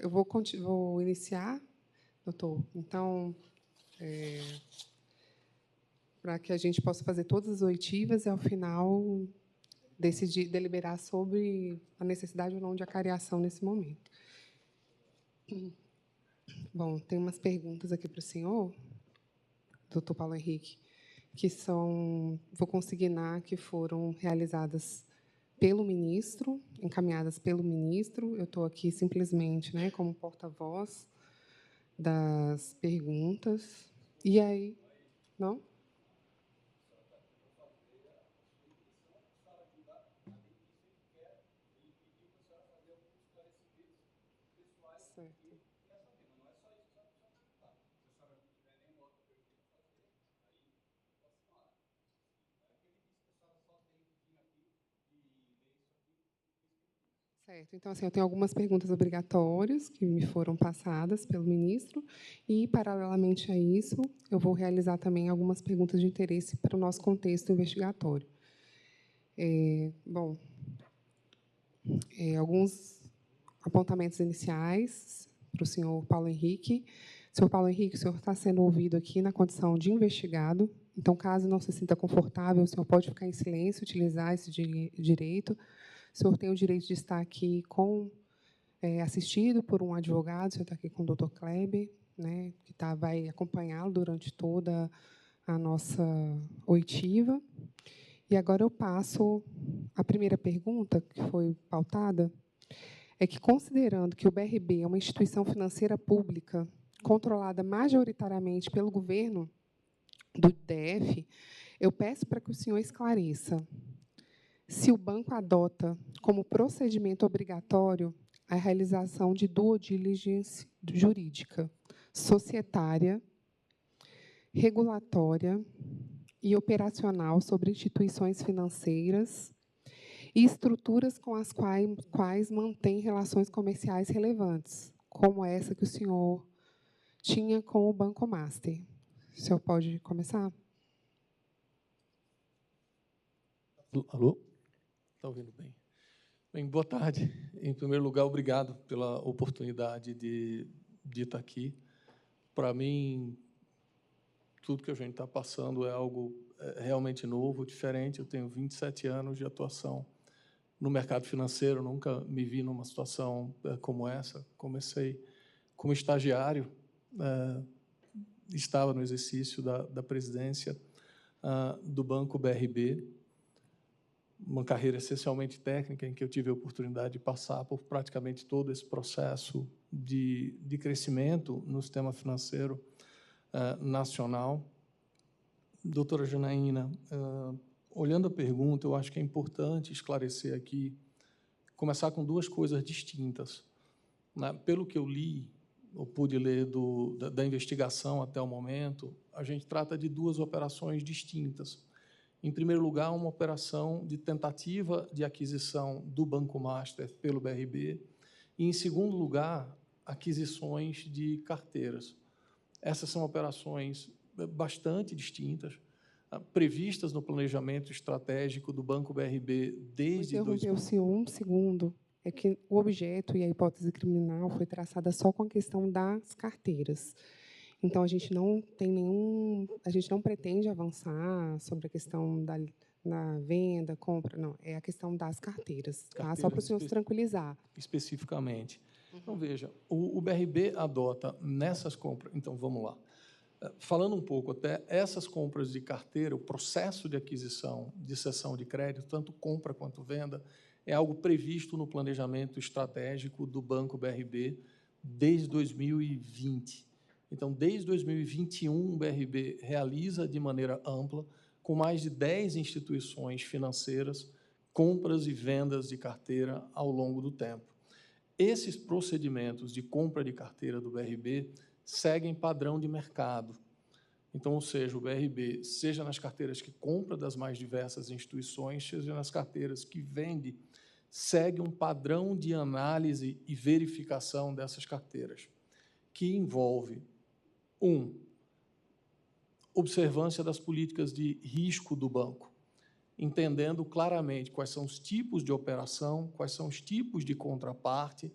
eu vou iniciar, doutor. Então, para que a gente possa fazer todas as oitivas e, ao final, decidir, deliberar sobre a necessidade ou não de acariação nesse momento. Bom, tem umas perguntas aqui para o senhor, doutor Paulo Henrique, que são, vou consignar que foram realizadas pelo ministro, encaminhadas pelo ministro. Eu estou aqui simplesmente, né, como porta-voz das perguntas. E aí, não? Certo. Certo. Então, assim, eu tenho algumas perguntas obrigatórias que me foram passadas pelo ministro e, paralelamente a isso, eu vou realizar também algumas perguntas de interesse para o nosso contexto investigatório. Bom, alguns apontamentos iniciais para o senhor Paulo Henrique. Senhor Paulo Henrique, o senhor está sendo ouvido aqui na condição de investigado. Então, caso não se sinta confortável, o senhor pode ficar em silêncio, utilizar esse direito. O senhor tem o direito de estar aqui assistido por um advogado. O senhor está aqui com o doutor Kleber, né, que vai acompanhá-lo durante toda a nossa oitiva. E agora eu passo a primeira pergunta, que foi pautada, é que, considerando que o BRB é uma instituição financeira pública controlada majoritariamente pelo governo do DF, eu peço para que o senhor esclareça se o banco adota como procedimento obrigatório a realização de due diligence jurídica, societária, regulatória e operacional sobre instituições financeiras e estruturas com as quais mantém relações comerciais relevantes, como essa que o senhor tinha com o Banco Master. O senhor pode começar? Alô? Está ouvindo bem? Bem, boa tarde. Em primeiro lugar, obrigado pela oportunidade de estar aqui. Para mim, tudo que a gente está passando é algo realmente novo, diferente. Eu tenho 27 anos de atuação no mercado financeiro, nunca me vi numa situação como essa. Comecei como estagiário, estava no exercício da presidência do Banco BRB, uma carreira essencialmente técnica, em que eu tive a oportunidade de passar por praticamente todo esse processo de crescimento no sistema financeiro nacional. Doutora Janaína, olhando a pergunta, eu acho que é importante esclarecer aqui, começar com duas coisas distintas. Pelo que eu li, ou pude ler da investigação até o momento, a gente trata de duas operações distintas. Em primeiro lugar, uma operação de tentativa de aquisição do Banco Master pelo BRB, e, em segundo lugar, aquisições de carteiras. Essas são operações bastante distintas, previstas no planejamento estratégico do Banco BRB desde... Vou interromper o senhor um segundo. É que o objeto e a hipótese criminal foi traçada só com a questão das carteiras. Então, a gente não pretende avançar sobre a questão da venda, compra, não. É a questão das carteiras, tá? Só para o senhor se tranquilizar. Especificamente. Então, veja, o BRB adota nessas compras... Então, vamos lá. Falando um pouco até, essas compras de carteira, o processo de aquisição de cessão de crédito, tanto compra quanto venda, é algo previsto no planejamento estratégico do Banco BRB desde 2020. Então, desde 2021, o BRB realiza de maneira ampla, com mais de 10 instituições financeiras, compras e vendas de carteira ao longo do tempo. Esses procedimentos de compra de carteira do BRB seguem padrão de mercado. Então, ou seja, o BRB, seja nas carteiras que compra das mais diversas instituições, seja nas carteiras que vende, segue um padrão de análise e verificação dessas carteiras, que envolve observância das políticas de risco do banco, entendendo claramente quais são os tipos de operação, quais são os tipos de contraparte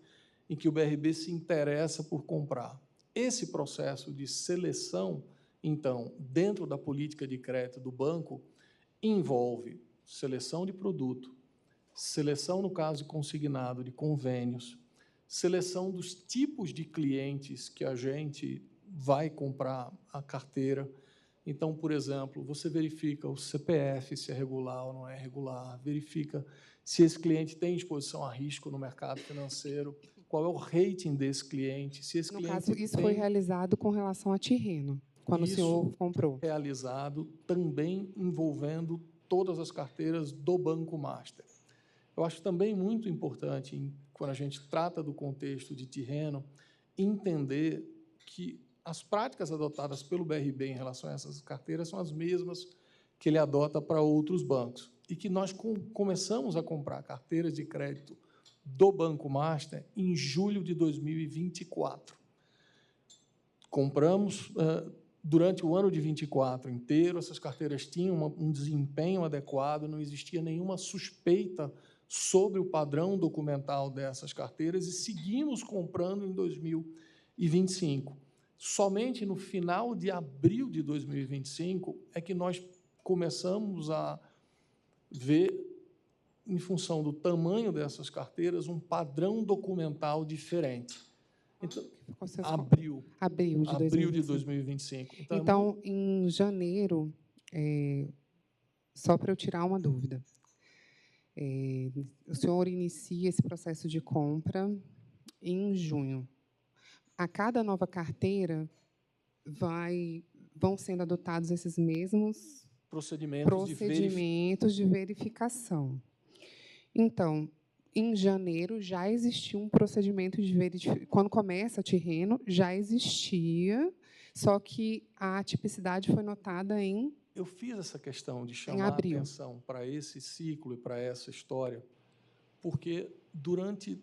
em que o BRB se interessa por comprar. Esse processo de seleção, então, dentro da política de crédito do banco, envolve seleção de produto, seleção, no caso consignado, de convênios, seleção dos tipos de clientes que a gente vai comprar a carteira. Então, por exemplo, você verifica o CPF, se é regular ou não é regular, verifica se esse cliente tem exposição a risco no mercado financeiro, qual é o rating desse cliente, se esse No cliente caso, isso foi realizado com relação a Tirreno, quando o senhor comprou. Realizado também envolvendo todas as carteiras do Banco Master. Eu acho também muito importante, quando a gente trata do contexto de Tirreno, entender que as práticas adotadas pelo BRB em relação a essas carteiras são as mesmas que ele adota para outros bancos, e que nós começamos a comprar carteiras de crédito do Banco Master em julho de 2024. Compramos, durante o ano de 24 inteiro, essas carteiras tinham um desempenho adequado, não existia nenhuma suspeita sobre o padrão documental dessas carteiras, e seguimos comprando em 2025. Somente no final de abril de 2025 é que nós começamos a ver, em função do tamanho dessas carteiras, um padrão documental diferente. Então, abril de 2025. Então, em janeiro, só para eu tirar uma dúvida, o senhor inicia esse processo de compra em junho. A cada nova carteira vão sendo adotados esses mesmos procedimentos de verificação. Então, em janeiro, já existia um procedimento de verificação. Quando começa a Tirreno, já existia, só que a atipicidade foi notada em... Eu fiz essa questão de chamar a atenção para esse ciclo e para essa história, porque, durante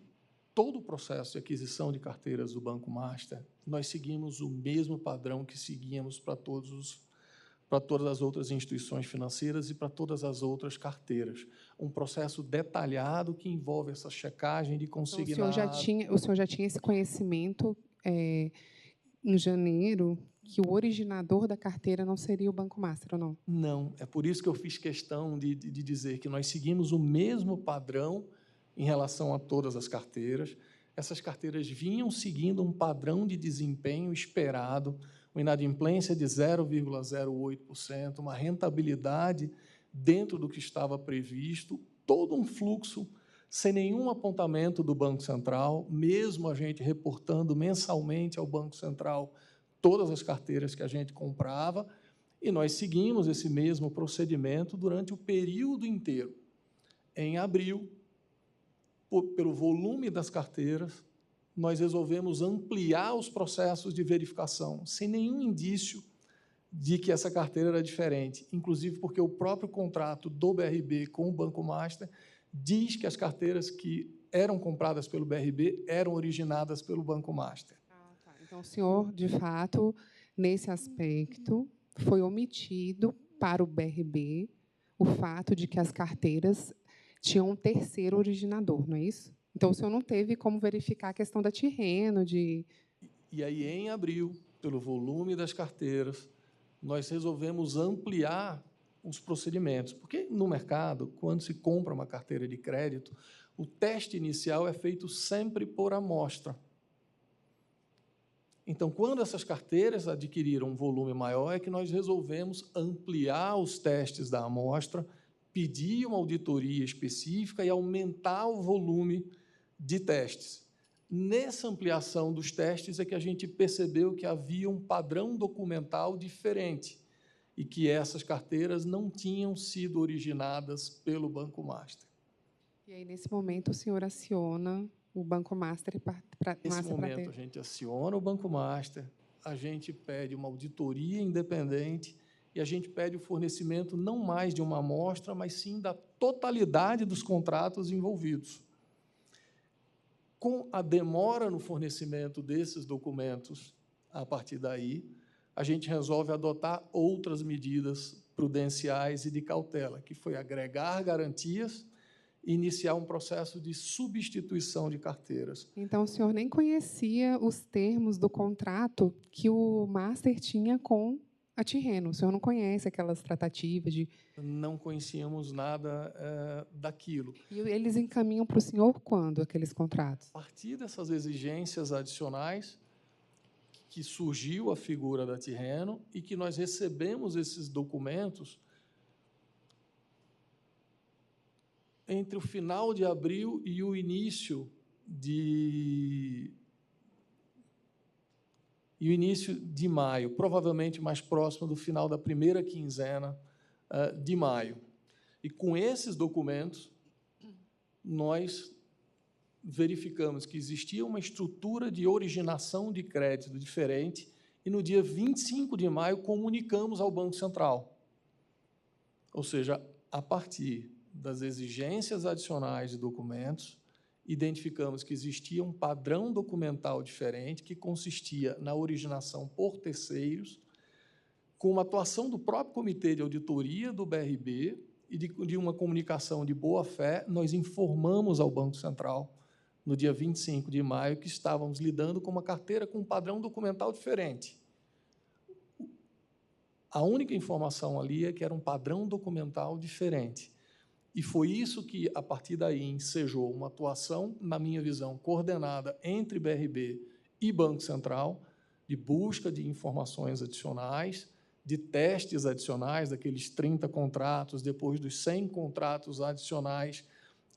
todo o processo de aquisição de carteiras do Banco Master, nós seguimos o mesmo padrão que seguíamos para todas as outras instituições financeiras e para todas as outras carteiras. Um processo detalhado que envolve essa checagem de consignado. Então, o senhor já tinha esse conhecimento em janeiro, que o originador da carteira não seria o Banco Master, ou não? Não. É por isso que eu fiz questão de dizer que nós seguimos o mesmo padrão em relação a todas as carteiras. Essas carteiras vinham seguindo um padrão de desempenho esperado, uma inadimplência de 0,08%, uma rentabilidade dentro do que estava previsto, todo um fluxo sem nenhum apontamento do Banco Central, mesmo a gente reportando mensalmente ao Banco Central todas as carteiras que a gente comprava, e nós seguimos esse mesmo procedimento durante o período inteiro. Em abril, pelo volume das carteiras, nós resolvemos ampliar os processos de verificação, sem nenhum indício de que essa carteira era diferente, inclusive porque o próprio contrato do BRB com o Banco Master diz que as carteiras que eram compradas pelo BRB eram originadas pelo Banco Master. Tá. Então, o senhor, de fato, nesse aspecto, foi omitido para o BRB o fato de que as carteiras tinham um terceiro originador, não é isso? Então, o senhor não teve como verificar a questão da Tirreno, de... E aí, em abril, pelo volume das carteiras, nós resolvemos ampliar os procedimentos, porque, no mercado, quando se compra uma carteira de crédito, o teste inicial é feito sempre por amostra. Então, quando essas carteiras adquiriram um volume maior, é que nós resolvemos ampliar os testes da amostra, pedir uma auditoria específica e aumentar o volume de testes. Nessa ampliação dos testes é que a gente percebeu que havia um padrão documental diferente e que essas carteiras não tinham sido originadas pelo Banco Master. E aí, nesse momento, o senhor aciona o Banco Master para... Nesse momento, a gente aciona o Banco Master, a gente pede uma auditoria independente e a gente pede o fornecimento não mais de uma amostra, mas sim da totalidade dos contratos envolvidos. Com a demora no fornecimento desses documentos, a partir daí, a gente resolve adotar outras medidas prudenciais e de cautela, que foi agregar garantias iniciar um processo de substituição de carteiras. Então, o senhor nem conhecia os termos do contrato que o Master tinha com a Tirreno. O senhor não conhece aquelas tratativas de... Não conhecíamos nada daquilo. E eles encaminham para o senhor quando, aqueles contratos? A partir dessas exigências adicionais, que surgiu a figura da Tirreno e que nós recebemos esses documentos entre o final de abril e o início de maio, provavelmente mais próximo do final da primeira quinzena de maio. E com esses documentos, nós verificamos que existia uma estrutura de originação de crédito diferente e, no dia 25 de maio, comunicamos ao Banco Central. Ou seja, a partir das exigências adicionais de documentos, identificamos que existia um padrão documental diferente que consistia na originação por terceiros, com uma atuação do próprio Comitê de Auditoria do BRB e de uma comunicação de boa-fé, nós informamos ao Banco Central, no dia 25 de maio, que estávamos lidando com uma carteira com um padrão documental diferente. A única informação ali é que era um padrão documental diferente. E foi isso que, a partir daí, ensejou uma atuação, na minha visão, coordenada entre BRB e Banco Central, de busca de informações adicionais, de testes adicionais, daqueles 30 contratos, depois dos 100 contratos adicionais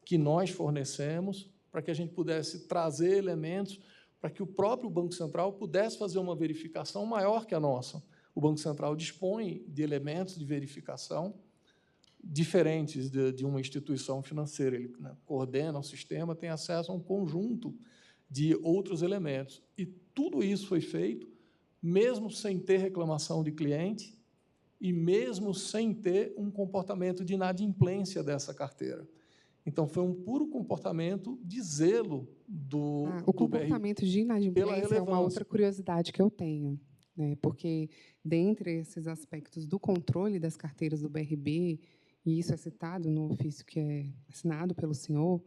que nós fornecemos, para que a gente pudesse trazer elementos para que o próprio Banco Central pudesse fazer uma verificação maior que a nossa. O Banco Central dispõe de elementos de verificação diferentes de uma instituição financeira. Ele, né, coordena o sistema, tem acesso a um conjunto de outros elementos. E tudo isso foi feito, mesmo sem ter reclamação de cliente e mesmo sem ter um comportamento de inadimplência dessa carteira. Então, foi um puro comportamento de zelo o comportamento de inadimplência é uma outra curiosidade que eu tenho, né? Porque, dentre esses aspectos do controle das carteiras do BRB, e isso é citado no ofício que é assinado pelo senhor,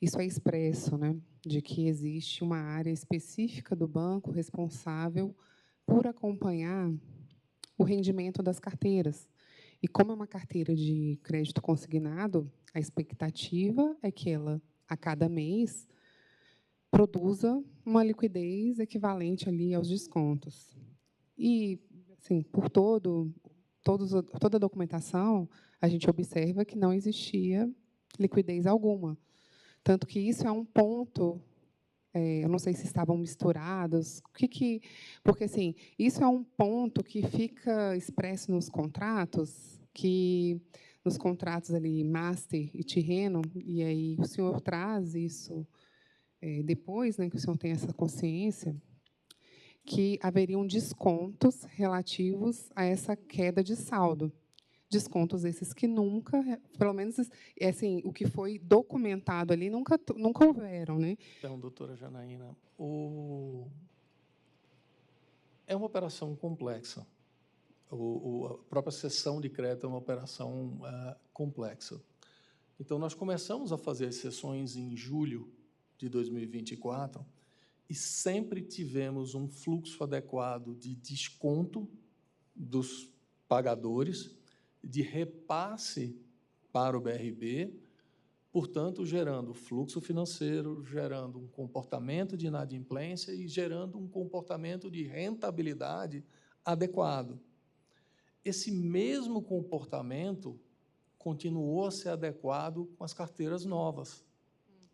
isso é expresso, né, de que existe uma área específica do banco responsável por acompanhar o rendimento das carteiras. E, como é uma carteira de crédito consignado, a expectativa é que ela, a cada mês, produza uma liquidez equivalente ali aos descontos. E, assim, por toda a documentação, a gente observa que não existia liquidez alguma. Tanto que isso é um ponto, eu não sei se estavam misturados, porque, assim, isso é um ponto que fica expresso nos contratos, que nos contratos ali, Master e Tirreno, e aí o senhor traz isso depois, né, que o senhor tem essa consciência, que haveriam descontos relativos a essa queda de saldo. Descontos esses que nunca, pelo menos, assim, o que foi documentado ali, nunca houveram, né? Então, doutora Janaína, é uma operação complexa. A própria cessão de crédito é uma operação complexa. Então, nós começamos a fazer as sessões em julho de 2024 e sempre tivemos um fluxo adequado de desconto dos pagadores, de repasse para o BRB, portanto, gerando fluxo financeiro, gerando um comportamento de inadimplência e gerando um comportamento de rentabilidade adequado. Esse mesmo comportamento continuou a ser adequado com as carteiras novas,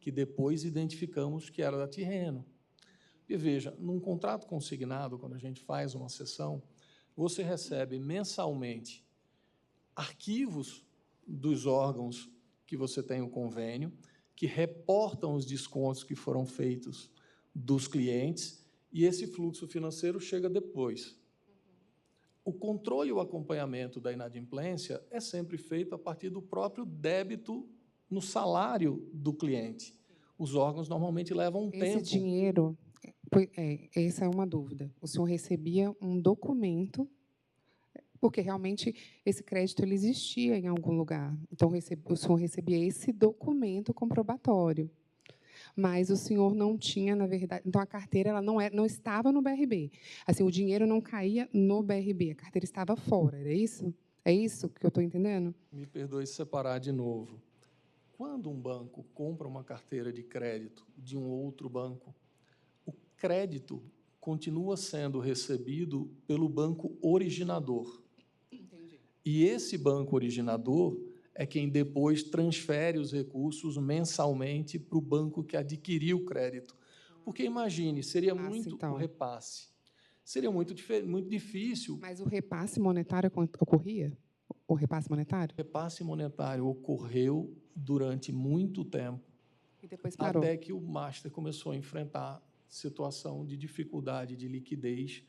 que depois identificamos que era da Tirreno. E veja, num contrato consignado, quando a gente faz uma sessão, você recebe mensalmente arquivos dos órgãos que você tem o convênio, que reportam os descontos que foram feitos dos clientes, e esse fluxo financeiro chega depois. O controle e o acompanhamento da inadimplência é sempre feito a partir do próprio débito no salário do cliente. Os órgãos normalmente levam um tempo. Esse dinheiro, essa é uma dúvida. O senhor recebia um documento, Porque realmente esse crédito ele existia em algum lugar. Então o senhor recebia esse documento comprobatório. Mas o senhor não tinha, na verdade, então a carteira ela não estava no BRB. Assim, o dinheiro não caía no BRB, a carteira estava fora, era isso? É isso que eu estou entendendo? Me perdoe separar de novo. Quando um banco compra uma carteira de crédito de um outro banco, o crédito continua sendo recebido pelo banco originador. Entendi. E esse banco originador é quem depois transfere os recursos mensalmente para o banco que adquiriu o crédito. Porque imagine, seria muito então. o repasse. Seria muito difícil. Mas o repasse monetário ocorria? O repasse monetário? O repasse monetário ocorreu durante muito tempo, E depois parou. até que o Master começou a enfrentar situação de dificuldade de liquidez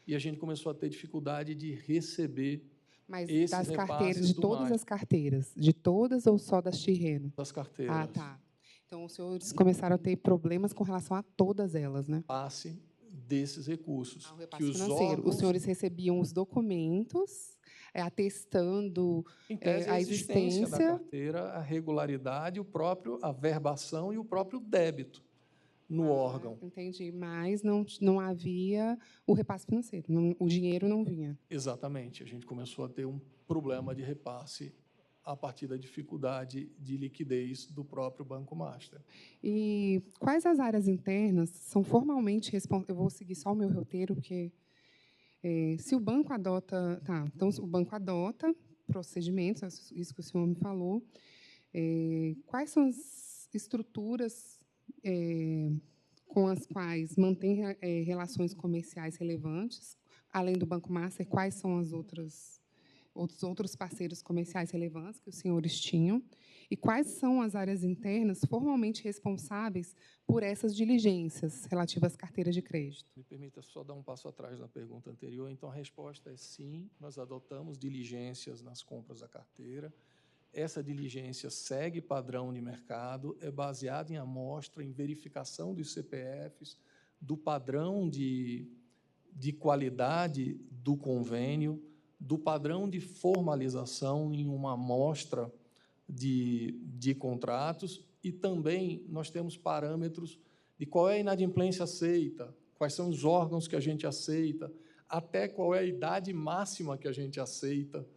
e a gente começou a ter dificuldade de receber Mas esses das carteiras, repasses de do todas Master. as carteiras, de todas ou só das Tirreno? Das carteiras. Ah, tá. Então, os senhores começaram a ter problemas com relação a todas elas, né? Passe desses recursos. O repasse Que os financeiro. órgãos, Os senhores recebiam os documentos atestando em tese, a existência da existência. carteira, a regularidade, a verbação e o próprio débito no órgão. Entendi, mas não havia o repasse financeiro, o dinheiro não vinha. Exatamente. A gente começou a ter um problema de repasse a partir da dificuldade de liquidez do próprio Banco Master. E quais as áreas internas são formalmente responsáveis? Eu vou seguir só o meu roteiro, porque se o banco adota... Tá, então, o banco adota procedimentos, isso que o senhor me falou. Quais são as estruturas com as quais mantém relações comerciais relevantes? Além do Banco Master, quais são os outros parceiros comerciais relevantes que os senhores tinham? E quais são as áreas internas formalmente responsáveis por essas diligências relativas às carteiras de crédito? Me permita só dar um passo atrás na pergunta anterior. Então, a resposta é sim, nós adotamos diligências nas compras da carteira. Essa diligência segue padrão de mercado, é baseada em amostra, em verificação dos CPFs, do padrão de qualidade do convênio, do padrão de formalização em uma amostra de contratos, e também nós temos parâmetros de qual é a inadimplência aceita, quais são os órgãos que a gente aceita, até qual é a idade máxima que a gente aceita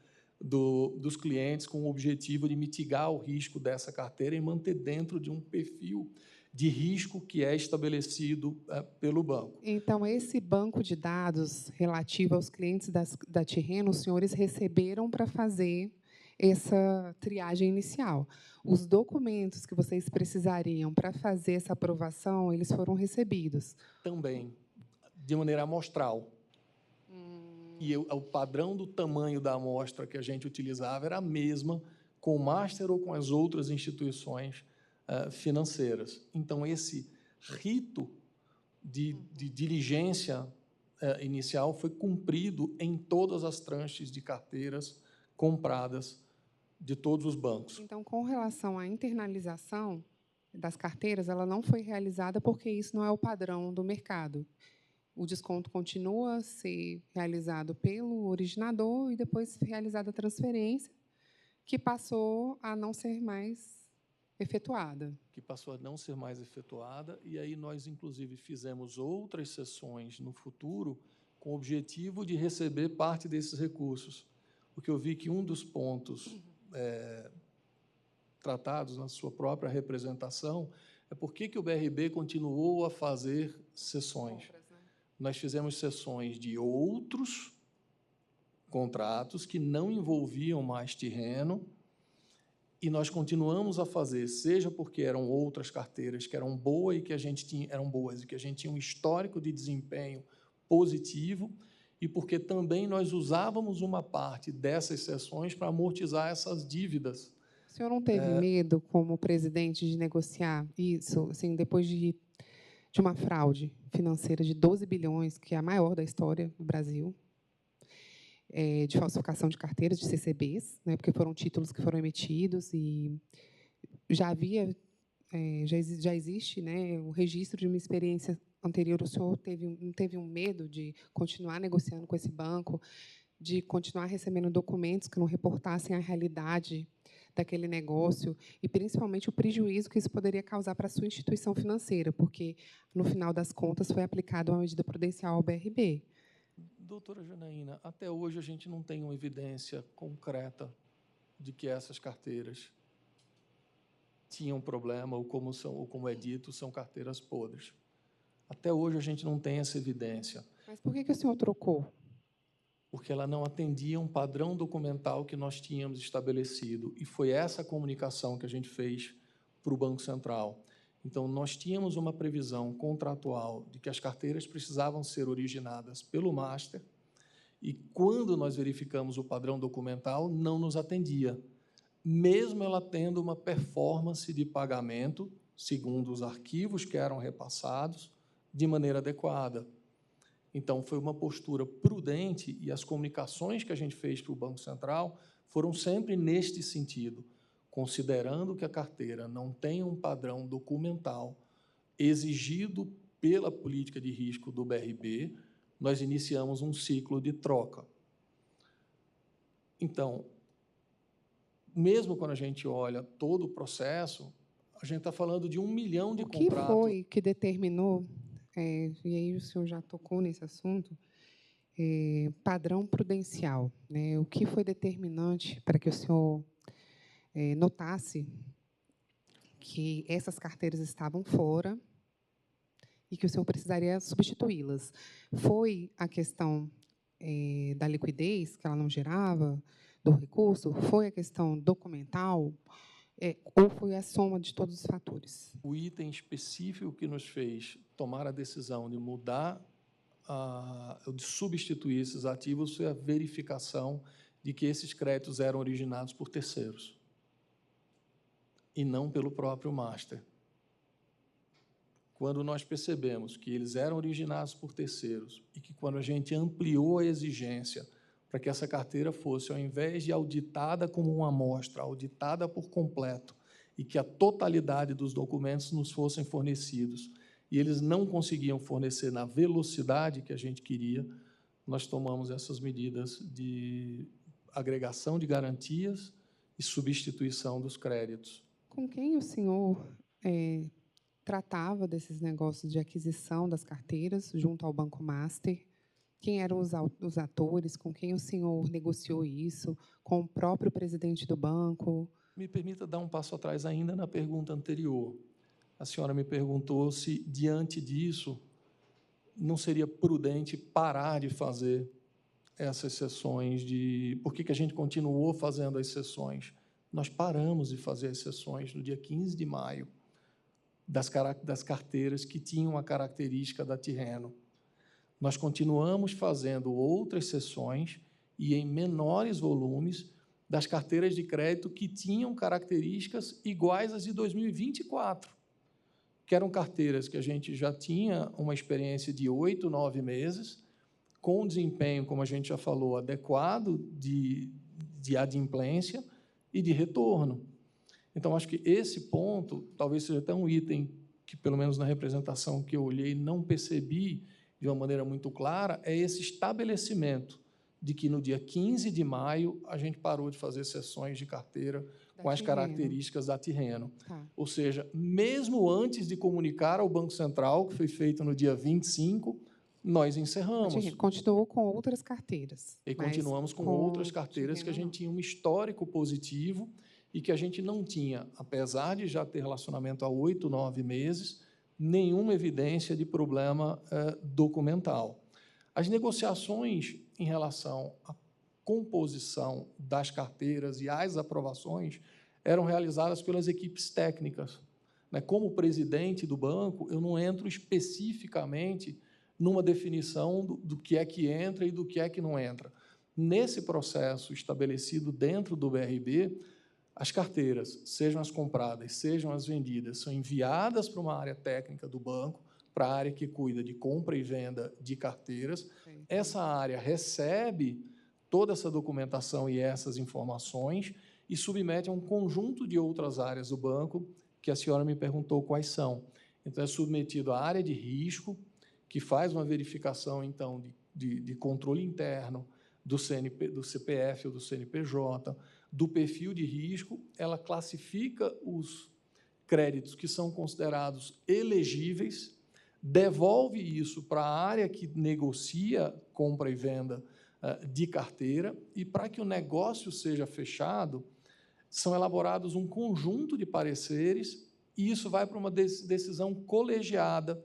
dos clientes, com o objetivo de mitigar o risco dessa carteira e manter dentro de um perfil de risco que é estabelecido pelo banco. Então, esse banco de dados relativo aos clientes da Tirreno, os senhores receberam para fazer essa triagem inicial. Os documentos que vocês precisariam para fazer essa aprovação, eles foram recebidos? Também, de maneira amostral. E o padrão do tamanho da amostra que a gente utilizava era a mesma com o Master ou com as outras instituições financeiras. Então, esse rito de diligência inicial foi cumprido em todas as tranches de carteiras compradas de todos os bancos. Então, com relação à internalização das carteiras, ela não foi realizada porque isso não é o padrão do mercado. O desconto continua a ser realizado pelo originador e depois realizada a transferência, que passou a não ser mais efetuada. Que passou a não ser mais efetuada, e aí nós, inclusive, fizemos outras sessões no futuro com o objetivo de receber parte desses recursos, porque eu vi que um dos pontos tratados na sua própria representação é por que o BRB continuou a fazer sessões. Nós fizemos sessões de outros contratos que não envolviam mais Tirreno, e nós continuamos a fazer, seja porque eram outras carteiras que eram boas e que a gente tinha um histórico de desempenho positivo, e porque também nós usávamos uma parte dessas sessões para amortizar essas dívidas. O senhor não teve medo, como presidente, de negociar isso, assim, depois de uma fraude financeira de 12 bilhões, que é a maior da história do Brasil, de falsificação de carteiras, de CCBs, né, porque foram títulos que foram emitidos e já existe, né, o registro de uma experiência anterior. O senhor não teve um medo de continuar negociando com esse banco, de continuar recebendo documentos que não reportassem a realidade daquele negócio e, principalmente, o prejuízo que isso poderia causar para a sua instituição financeira, porque, no final das contas, foi aplicada uma medida prudencial ao BRB. Doutora Janaína, até hoje a gente não tem uma evidência concreta de que essas carteiras tinham problema ou como é dito, são carteiras podres. Até hoje a gente não tem essa evidência. Mas por que o senhor trocou? Porque ela não atendia um padrão documental que nós tínhamos estabelecido, e foi essa comunicação que a gente fez para o Banco Central. Então, nós tínhamos uma previsão contratual de que as carteiras precisavam ser originadas pelo Master, e quando nós verificamos o padrão documental, não nos atendia, mesmo ela tendo uma performance de pagamento, segundo os arquivos que eram repassados, de maneira adequada. Então, foi uma postura prudente e as comunicações que a gente fez para o Banco Central foram sempre neste sentido, considerando que a carteira não tem um padrão documental exigido pela política de risco do BRB, nós iniciamos um ciclo de troca. Então, mesmo quando a gente olha todo o processo, a gente está falando de 1 milhão de contratos. O que foi que determinou, e aí o senhor já tocou nesse assunto, padrão prudencial, né? O que foi determinante para que o senhor notasse que essas carteiras estavam fora e que o senhor precisaria substituí-las? Foi a questão da liquidez, que ela não gerava, do recurso? Foi a questão documental? Ou foi a soma de todos os fatores? O item específico que nos fez tomar a decisão de mudar, de substituir esses ativos, foi a verificação de que esses créditos eram originados por terceiros e não pelo próprio Master. Quando nós percebemos que eles eram originados por terceiros e que, quando a gente ampliou a exigência para que essa carteira fosse, ao invés de auditada como uma amostra, auditada por completo, e que a totalidade dos documentos nos fossem fornecidos, e eles não conseguiam fornecer na velocidade que a gente queria, nós tomamos essas medidas de agregação de garantias e substituição dos créditos. Com quem o senhor tratava desses negócios de aquisição das carteiras junto ao Banco Master? Quem eram os atores? Com quem o senhor negociou isso? Com o próprio presidente do banco? Me permita dar um passo atrás ainda na pergunta anterior. A senhora me perguntou se, diante disso, não seria prudente parar de fazer essas sessões Por que a gente continuou fazendo as sessões? Nós paramos de fazer as sessões no dia 15 de maio das carteiras que tinham a característica da Tirreno. Nós continuamos fazendo outras sessões e em menores volumes das carteiras de crédito que tinham características iguais às de 2024, que eram carteiras que a gente já tinha uma experiência de 8, 9 meses, com desempenho, como a gente já falou, adequado de adimplência e de retorno. Então, acho que esse ponto talvez seja até um item que, pelo menos na representação que eu olhei, não percebi de uma maneira muito clara, é esse estabelecimento de que, no dia 15 de maio, a gente parou de fazer sessões de carteira com as características da Tirreno. Tá. Ou seja, mesmo antes de comunicar ao Banco Central, que foi feito no dia 25, nós encerramos. Continuou com outras carteiras. E continuamos com outras carteiras que a gente tinha um histórico positivo e que a gente não tinha, apesar de já ter relacionamento há 8, 9 meses, nenhuma evidência de problema documental. As negociações em relação à composição das carteiras e às aprovações eram realizadas pelas equipes técnicas. Como presidente do banco, eu não entro especificamente numa definição do que é que entra e do que é que não entra. Nesse processo estabelecido dentro do BRB, as carteiras, sejam as compradas, sejam as vendidas, são enviadas para uma área técnica do banco, para a área que cuida de compra e venda de carteiras. Essa área recebe toda essa documentação e essas informações e submete a um conjunto de outras áreas do banco, que a senhora me perguntou quais são. Então, é submetido à área de risco, que faz uma verificação, então, de controle interno do CPF ou do CNPJ, do perfil de risco, ela classifica os créditos que são considerados elegíveis, devolve isso para a área que negocia compra e venda de carteira, e para que o negócio seja fechado, são elaborados um conjunto de pareceres, e isso vai para uma decisão colegiada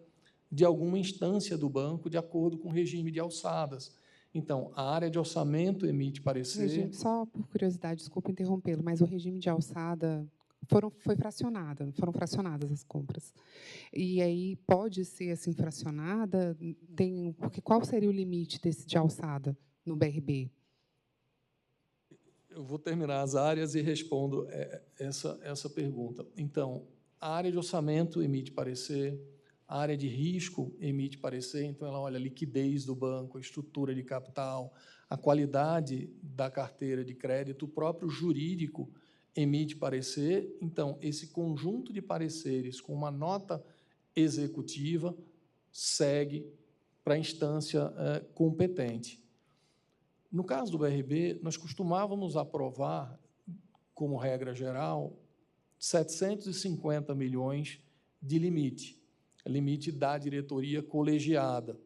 de alguma instância do banco, de acordo com o regime de alçadas. Então, a área de orçamento emite parecer... Só por curiosidade, desculpa interrompê-lo, mas o regime de alçada foram fracionadas as compras. E aí pode ser assim fracionada? Porque qual seria o limite de alçada no BRB? Eu vou terminar as áreas e respondo essa pergunta. Então, a área de orçamento emite parecer, a área de risco emite parecer, então ela olha a liquidez do banco, a estrutura de capital, a qualidade da carteira de crédito, o próprio jurídico emite parecer. Então, esse conjunto de pareceres com uma nota executiva segue para a instância competente. No caso do BRB, nós costumávamos aprovar, como regra geral, 750 milhões de limite da diretoria colegiada.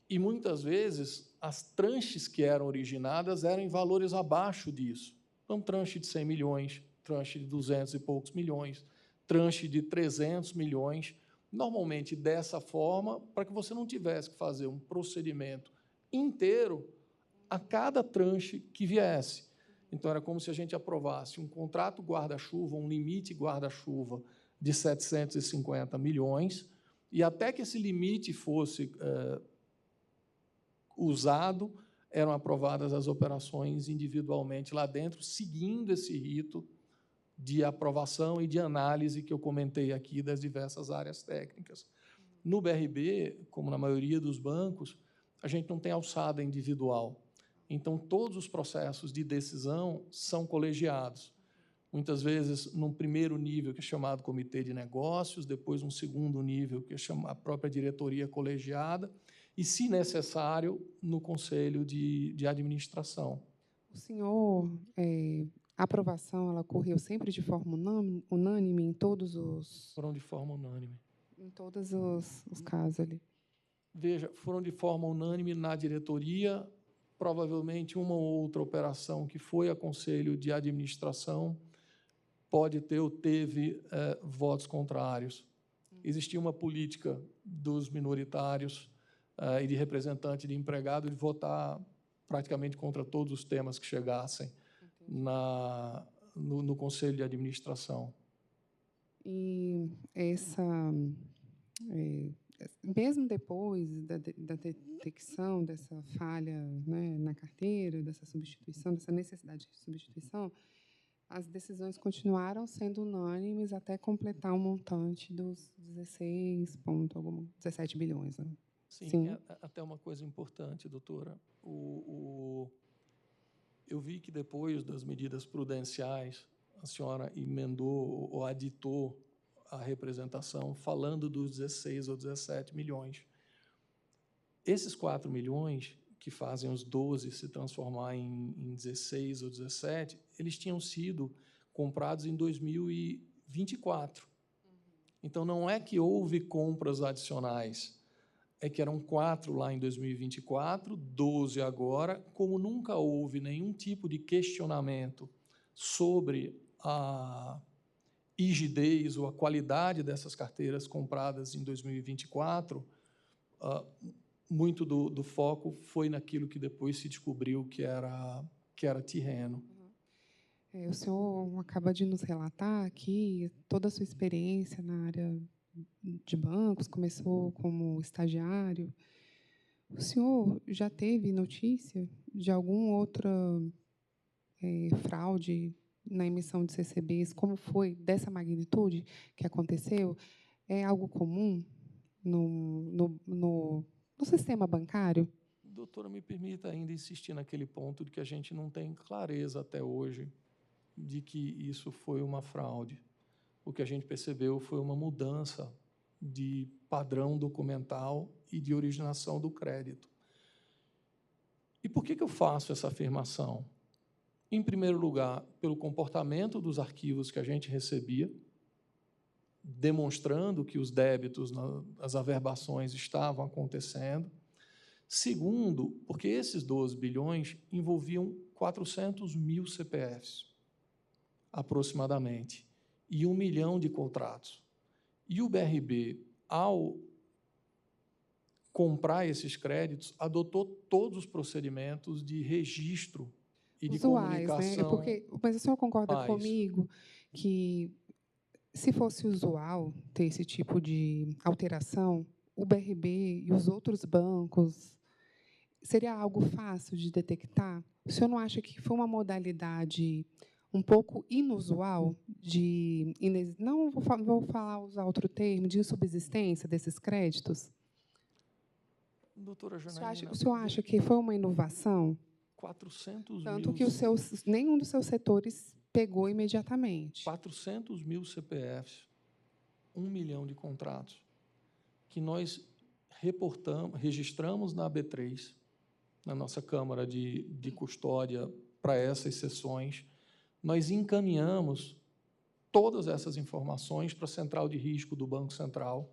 E, muitas vezes, as tranches que eram originadas eram em valores abaixo disso. Então, tranche de 100 milhões, tranche de 200 e poucos milhões, tranche de 300 milhões, normalmente dessa forma, para que você não tivesse que fazer um procedimento inteiro a cada tranche que viesse. Então, era como se a gente aprovasse um contrato guarda-chuva, um limite guarda-chuva de 750 milhões, e até que esse limite fosse usado, eram aprovadas as operações individualmente lá dentro, seguindo esse rito de aprovação e de análise que eu comentei aqui das diversas áreas técnicas. No BRB, como na maioria dos bancos, a gente não tem alçada individual. Então, todos os processos de decisão são colegiados. Muitas vezes, num primeiro nível, que é chamado comitê de negócios, depois um segundo nível, que é a própria diretoria colegiada, e, se necessário, no conselho de administração. O senhor, a aprovação, ela ocorreu sempre de forma unânime em todos os... Foram de forma unânime. Em todos os casos ali. Veja, foram de forma unânime na diretoria, provavelmente uma ou outra operação que foi a conselho de administração pode ter ou teve votos contrários. Existia uma política dos minoritários e de representante de empregado de votar praticamente contra todos os temas que chegassem no conselho de administração. E mesmo depois da detecção dessa falha, né, na carteira, dessa substituição, dessa necessidade de substituição, as decisões continuaram sendo unânimes até completar o montante dos 17 bilhões. Né? Sim. Até uma coisa importante, doutora. Eu vi que depois das medidas prudenciais, a senhora emendou ou aditou a representação falando dos 16 ou 17 milhões. Esses 4 milhões, que fazem os 12 se transformar em 16 ou 17, eles tinham sido comprados em 2024. Então, não é que houve compras adicionais, é que eram 4 lá em 2024, 12 agora, como nunca houve nenhum tipo de questionamento sobre a rigidez ou a qualidade dessas carteiras compradas em 2024, muito do foco foi naquilo que depois se descobriu que era terreno. O senhor acaba de nos relatar aqui toda a sua experiência na área de bancos, começou como estagiário. O senhor já teve notícia de alguma outra fraude na emissão de CCBs, como foi dessa magnitude que aconteceu? É algo comum no sistema bancário? Doutora, me permita ainda insistir naquele ponto de que a gente não tem clareza até hoje de que isso foi uma fraude. O que a gente percebeu foi uma mudança de padrão documental e de originação do crédito. E por que eu faço essa afirmação? Em primeiro lugar, pelo comportamento dos arquivos que a gente recebia, demonstrando que os débitos, as averbações estavam acontecendo. Segundo, porque esses 12 bilhões envolviam 400 mil CPFs, aproximadamente, e 1 milhão de contratos. E o BRB, ao comprar esses créditos, adotou todos os procedimentos de registro e de comunicação. né? Mas o senhor concorda comigo que, se fosse usual ter esse tipo de alteração, o BRB e os outros bancos seria algo fácil de detectar? O senhor não acha que foi uma modalidade um pouco inusual não vou usar outro termo, de insubsistência desses créditos? Doutora Janaína, o senhor acha que foi uma inovação? 400 Tanto mil... que nenhum dos seus setores pegou imediatamente. 400 mil CPFs, 1 milhão de contratos, que nós registramos na AB3, na nossa Câmara de Custódia, para essas sessões. Nós encaminhamos todas essas informações para a Central de Risco do Banco Central.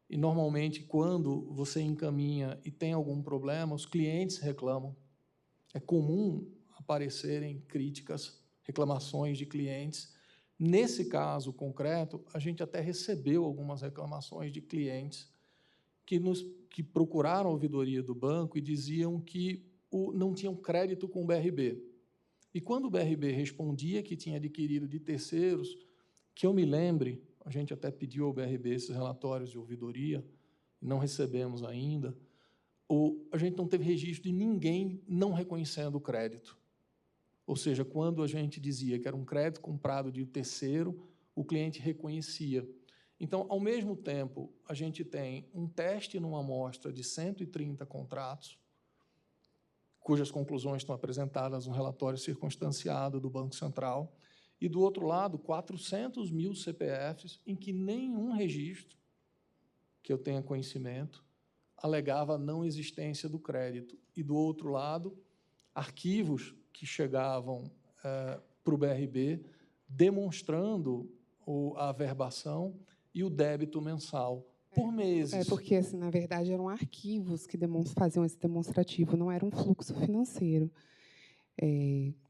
E, normalmente, quando você encaminha e tem algum problema, os clientes reclamam. É comum aparecerem críticas, reclamações de clientes. Nesse caso concreto, a gente até recebeu algumas reclamações de clientes que procuraram a ouvidoria do banco e diziam que não tinham crédito com o BRB. E quando o BRB respondia que tinha adquirido de terceiros, que eu me lembre, a gente até pediu ao BRB esses relatórios de ouvidoria, não recebemos ainda, a gente não teve registro de ninguém não reconhecendo o crédito. Ou seja, quando a gente dizia que era um crédito comprado de terceiro, o cliente reconhecia. Então, ao mesmo tempo, a gente tem um teste numa amostra de 130 contratos, cujas conclusões estão apresentadas no relatório circunstanciado do Banco Central, e, do outro lado, 400 mil CPFs em que nenhum registro, que eu tenha conhecimento, alegava a não existência do crédito. E, do outro lado, arquivos que chegavam para o BRB demonstrando a averbação e o débito mensal por meses. Porque, assim, na verdade, eram arquivos que faziam esse demonstrativo, não era um fluxo financeiro,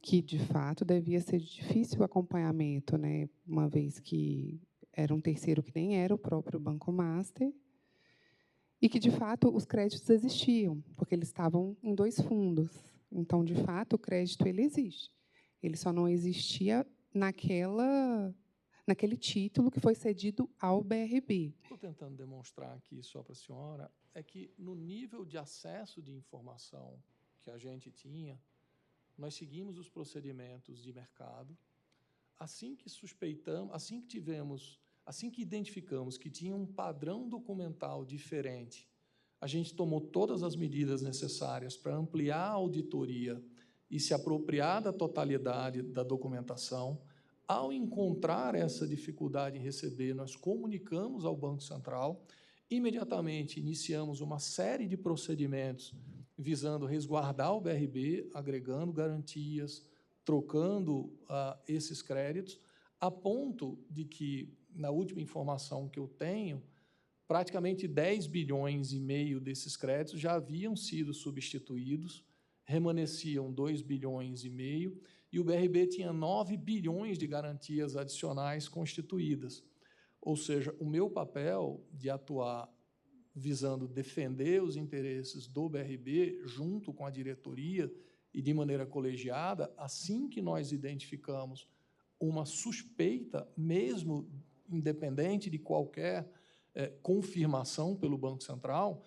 que, de fato, devia ser de difícil acompanhamento, né, uma vez que era um terceiro que nem era o próprio Banco Master, e que, de fato, os créditos existiam, porque eles estavam em 2 fundos. Então, de fato, o crédito ele existe. Ele só não existia naquele título que foi cedido ao BRB. Estou tentando demonstrar aqui, só para a senhora, é que, no nível de acesso de informação que a gente tinha, nós seguimos os procedimentos de mercado. Assim que suspeitamos, assim que identificamos que tinha um padrão documental diferente, a gente tomou todas as medidas necessárias para ampliar a auditoria e se apropriar da totalidade da documentação. Ao encontrar essa dificuldade em receber, nós comunicamos ao Banco Central, imediatamente iniciamos uma série de procedimentos visando resguardar o BRB, agregando garantias, trocando esses créditos, a ponto de que, na última informação que eu tenho, praticamente 10 bilhões e meio desses créditos já haviam sido substituídos, remanesciam 2 bilhões e meio, e o BRB tinha 9 bilhões de garantias adicionais constituídas. Ou seja, o meu papel de atuar visando defender os interesses do BRB, junto com a diretoria e de maneira colegiada, assim que nós identificamos uma suspeita, mesmo independente de qualquer confirmação pelo Banco Central,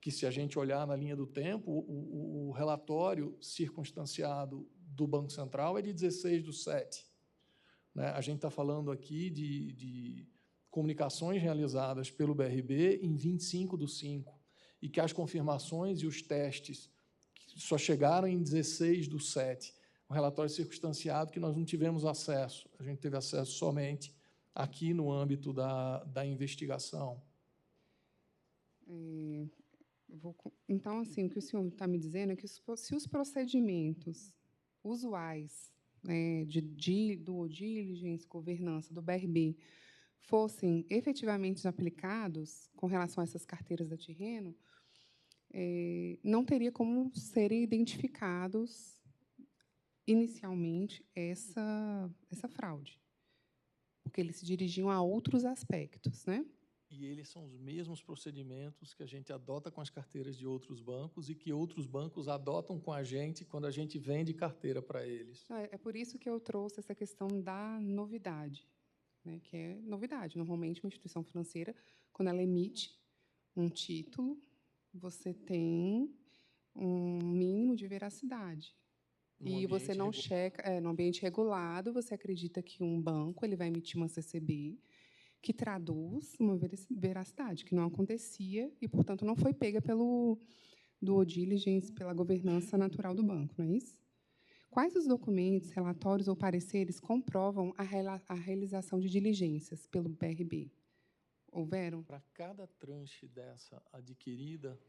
que, se a gente olhar na linha do tempo, o relatório circunstanciado do Banco Central é de 16/7. Né? A gente está falando aqui de comunicações realizadas pelo BRB em 25/5, e que as confirmações e os testes só chegaram em 16/7. Um relatório circunstanciado que nós não tivemos acesso, a gente teve acesso somente aqui no âmbito da investigação. Então, assim, o que o senhor está me dizendo é que se os procedimentos usuais, né, do due diligence, governança, do BRB, fossem efetivamente aplicados com relação a essas carteiras da Tirreno, não teria como serem identificados inicialmente essa fraude, porque eles se dirigiam a outros aspectos, né? E eles são os mesmos procedimentos que a gente adota com as carteiras de outros bancos e que outros bancos adotam com a gente quando a gente vende carteira para eles. É por isso que eu trouxe essa questão da novidade, né? Que é novidade. Normalmente, uma instituição financeira, quando ela emite um título, você tem um mínimo de veracidade. E você não checa, no ambiente regulado, você acredita que um banco ele vai emitir uma CCB que traduz uma veracidade, que não acontecia e, portanto, não foi pega pelo due diligence, pela governança natural do banco, não é isso? Quais os documentos, relatórios ou pareceres comprovam a realização de diligências pelo BRB? Houveram? Para cada tranche dessa adquirida,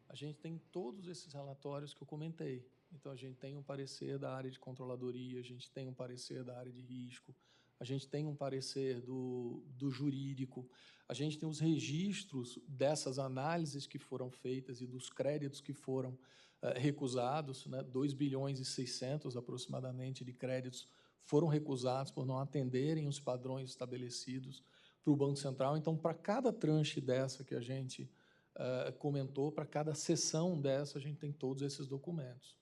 a gente tem todos esses relatórios que eu comentei. Então, a gente tem um parecer da área de controladoria, a gente tem um parecer da área de risco, a gente tem um parecer do jurídico, a gente tem os registros dessas análises que foram feitas e dos créditos que foram recusados, né? 2 bilhões e 600 aproximadamente de créditos foram recusados por não atenderem os padrões estabelecidos para o Banco Central. Então, para cada tranche dessa que a gente comentou, para cada sessão dessa, a gente tem todos esses documentos.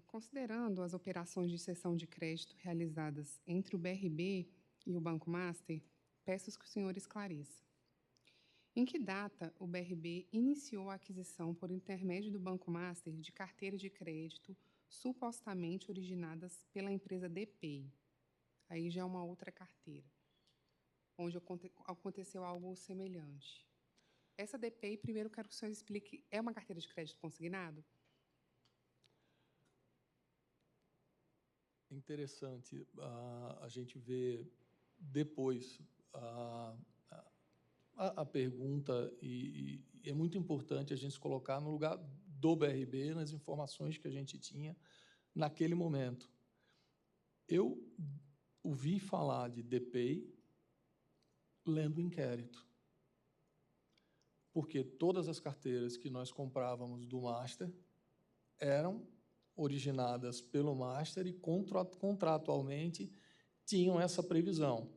Considerando as operações de cessão de crédito realizadas entre o BRB e o Banco Master, peço que o senhor esclareça. Em que data o BRB iniciou a aquisição, por intermédio do Banco Master, de carteiras de crédito supostamente originadas pela empresa DPI? Aí já é uma outra carteira, onde aconteceu algo semelhante. Essa DPI, primeiro quero que o senhor explique, é uma carteira de crédito consignado? Interessante a gente ver depois a pergunta, e é muito importante a gente se colocar no lugar do BRB, nas informações que a gente tinha naquele momento. Eu ouvi falar de DPI lendo o inquérito, porque todas as carteiras que nós comprávamos do Master eram originadas pelo Master e contratualmente tinham essa previsão.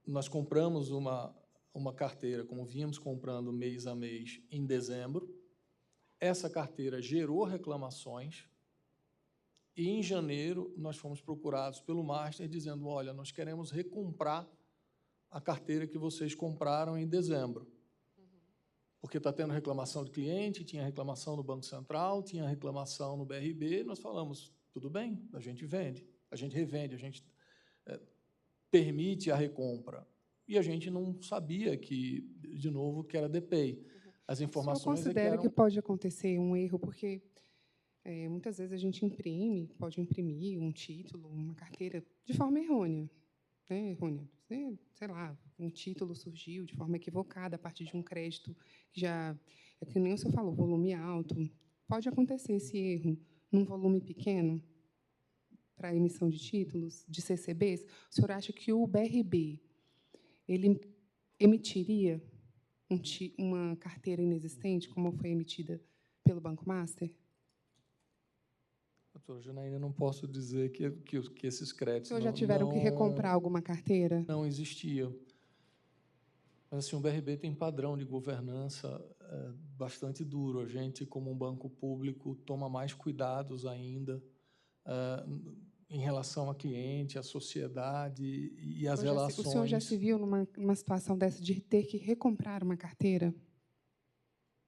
Nós compramos uma carteira, como vínhamos comprando mês a mês, em dezembro. Essa carteira gerou reclamações e, em janeiro, nós fomos procurados pelo Master dizendo, olha, nós queremos recomprar a carteira que vocês compraram em dezembro. Porque está tendo reclamação do cliente, tinha reclamação no Banco Central, tinha reclamação no BRB, nós falamos, tudo bem, a gente vende, a gente revende, a gente permite a recompra. E a gente não sabia que, de novo, que era DPI. As informações o senhor considera que pode acontecer um erro, porque muitas vezes a gente pode imprimir um título, uma carteira, de forma errônea. Né, errônea? Sei lá, um título surgiu de forma equivocada a partir de um crédito que já, é que nem o senhor falou, volume alto. Pode acontecer esse erro num volume pequeno para a emissão de títulos, de CCBs? O senhor acha que o BRB ele emitiria uma carteira inexistente, como foi emitida pelo Banco Master? Doutora Janaína, não posso dizer que esses créditos... O senhor já tiveram que recomprar alguma carteira? Não existiam. Mas, assim, o BRB tem padrão de governança bastante duro. A gente, como um banco público, toma mais cuidados ainda em relação a cliente, à sociedade e às relações. O senhor já se viu numa situação dessa de ter que recomprar uma carteira?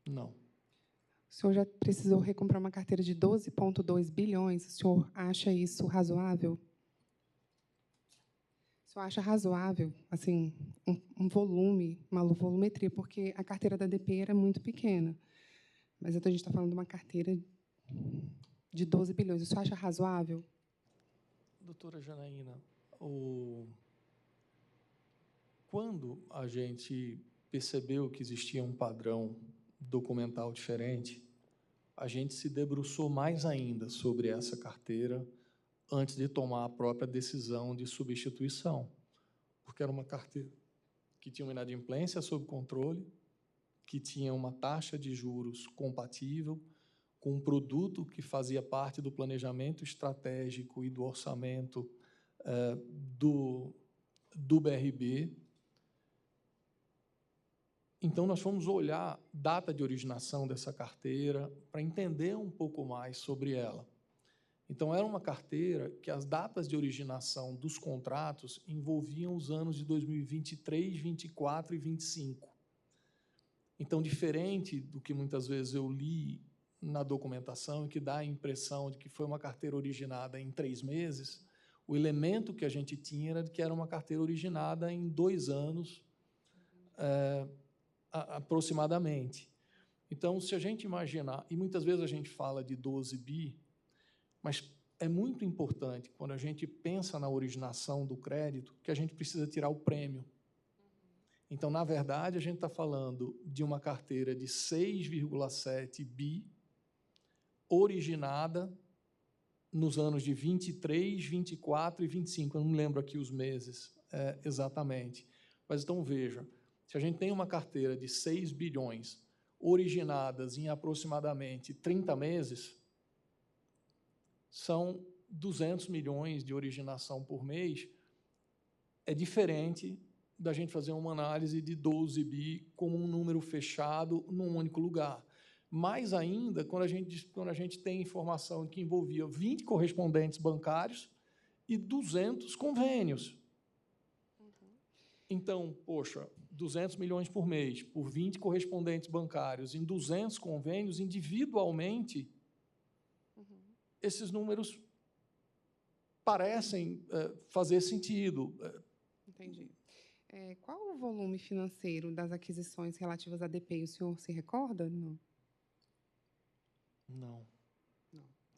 Não. O senhor já precisou recomprar uma carteira de 12,2 bilhões? O senhor acha isso razoável? O senhor acha razoável, assim, um volume, uma volumetria, porque a carteira da DP era muito pequena, mas a gente está falando de uma carteira de 12 bilhões. O senhor acha razoável? Doutora Janaína, quando a gente percebeu que existia um padrão documental diferente, a gente se debruçou mais ainda sobre essa carteira antes de tomar a própria decisão de substituição, porque era uma carteira que tinha uma inadimplência sob controle, que tinha uma taxa de juros compatível com um produto que fazia parte do planejamento estratégico e do orçamento do BRB. Então, nós fomos olhar data de originação dessa carteira para entender um pouco mais sobre ela. Então, era uma carteira que as datas de originação dos contratos envolviam os anos de 2023, 24 e 25. Então, diferente do que muitas vezes eu li na documentação, que dá a impressão de que foi uma carteira originada em 3 meses, o elemento que a gente tinha era de que era uma carteira originada em 2 anos, aproximadamente. Então, se a gente imaginar, e muitas vezes a gente fala de 12 bi, mas é muito importante, quando a gente pensa na originação do crédito, que a gente precisa tirar o prêmio. Então, na verdade, a gente está falando de uma carteira de 6,7 bi, originada nos anos de 23, 24 e 25. Eu não me lembro aqui os meses exatamente. Mas, então, veja, se a gente tem uma carteira de 6 bilhões originadas em aproximadamente 30 meses, são 200 milhões de originação por mês. É diferente da gente fazer uma análise de 12 bi como um número fechado num único lugar. Mais ainda, quando a gente tem informação que envolvia 20 correspondentes bancários e 200 convênios. Então, poxa, 200 milhões por mês, por 20 correspondentes bancários, em 200 convênios, individualmente, esses números parecem fazer sentido. Entendi. Qual o volume financeiro das aquisições relativas à DPI? O senhor se recorda? Não. Não.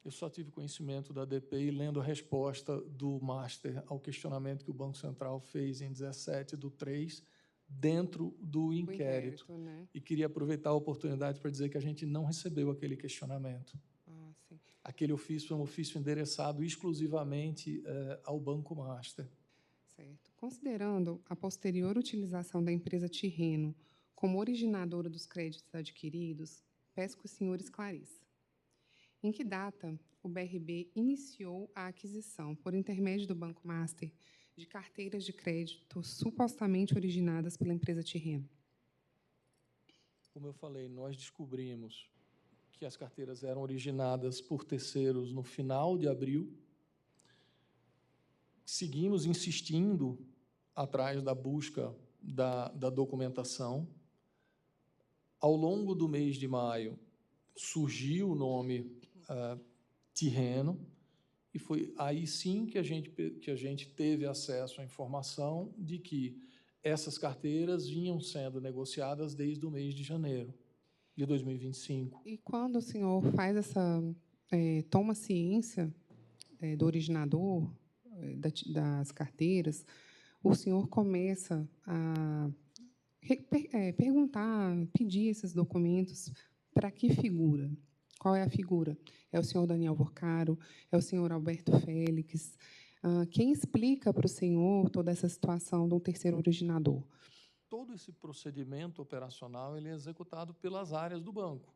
Eu só tive conhecimento da DPI lendo a resposta do Master ao questionamento que o Banco Central fez em 17/3, dentro do inquérito. Né? E queria aproveitar a oportunidade para dizer que a gente não recebeu aquele questionamento. Sim. Aquele ofício é um ofício endereçado exclusivamente ao Banco Master. Certo. Considerando a posterior utilização da empresa Tirreno como originadora dos créditos adquiridos, peço que o senhor esclareça. Em que data o BRB iniciou a aquisição, por intermédio do Banco Master, de carteiras de crédito supostamente originadas pela empresa Tirreno? Como eu falei, nós descobrimos que as carteiras eram originadas por terceiros no final de abril. Seguimos insistindo atrás da busca da documentação. Ao longo do mês de maio, surgiu o nome Tirreno, e foi aí sim que a gente teve acesso à informação de que essas carteiras vinham sendo negociadas desde o mês de janeiro de 2025. E quando o senhor faz toma ciência do originador das carteiras, o senhor começa a perguntar, pedir esses documentos para que figura? Qual é a figura? É o senhor Daniel Vorcaro? É o senhor Alberto Félix? Quem explica para o senhor toda essa situação de um terceiro originador? Todo esse procedimento operacional ele é executado pelas áreas do banco.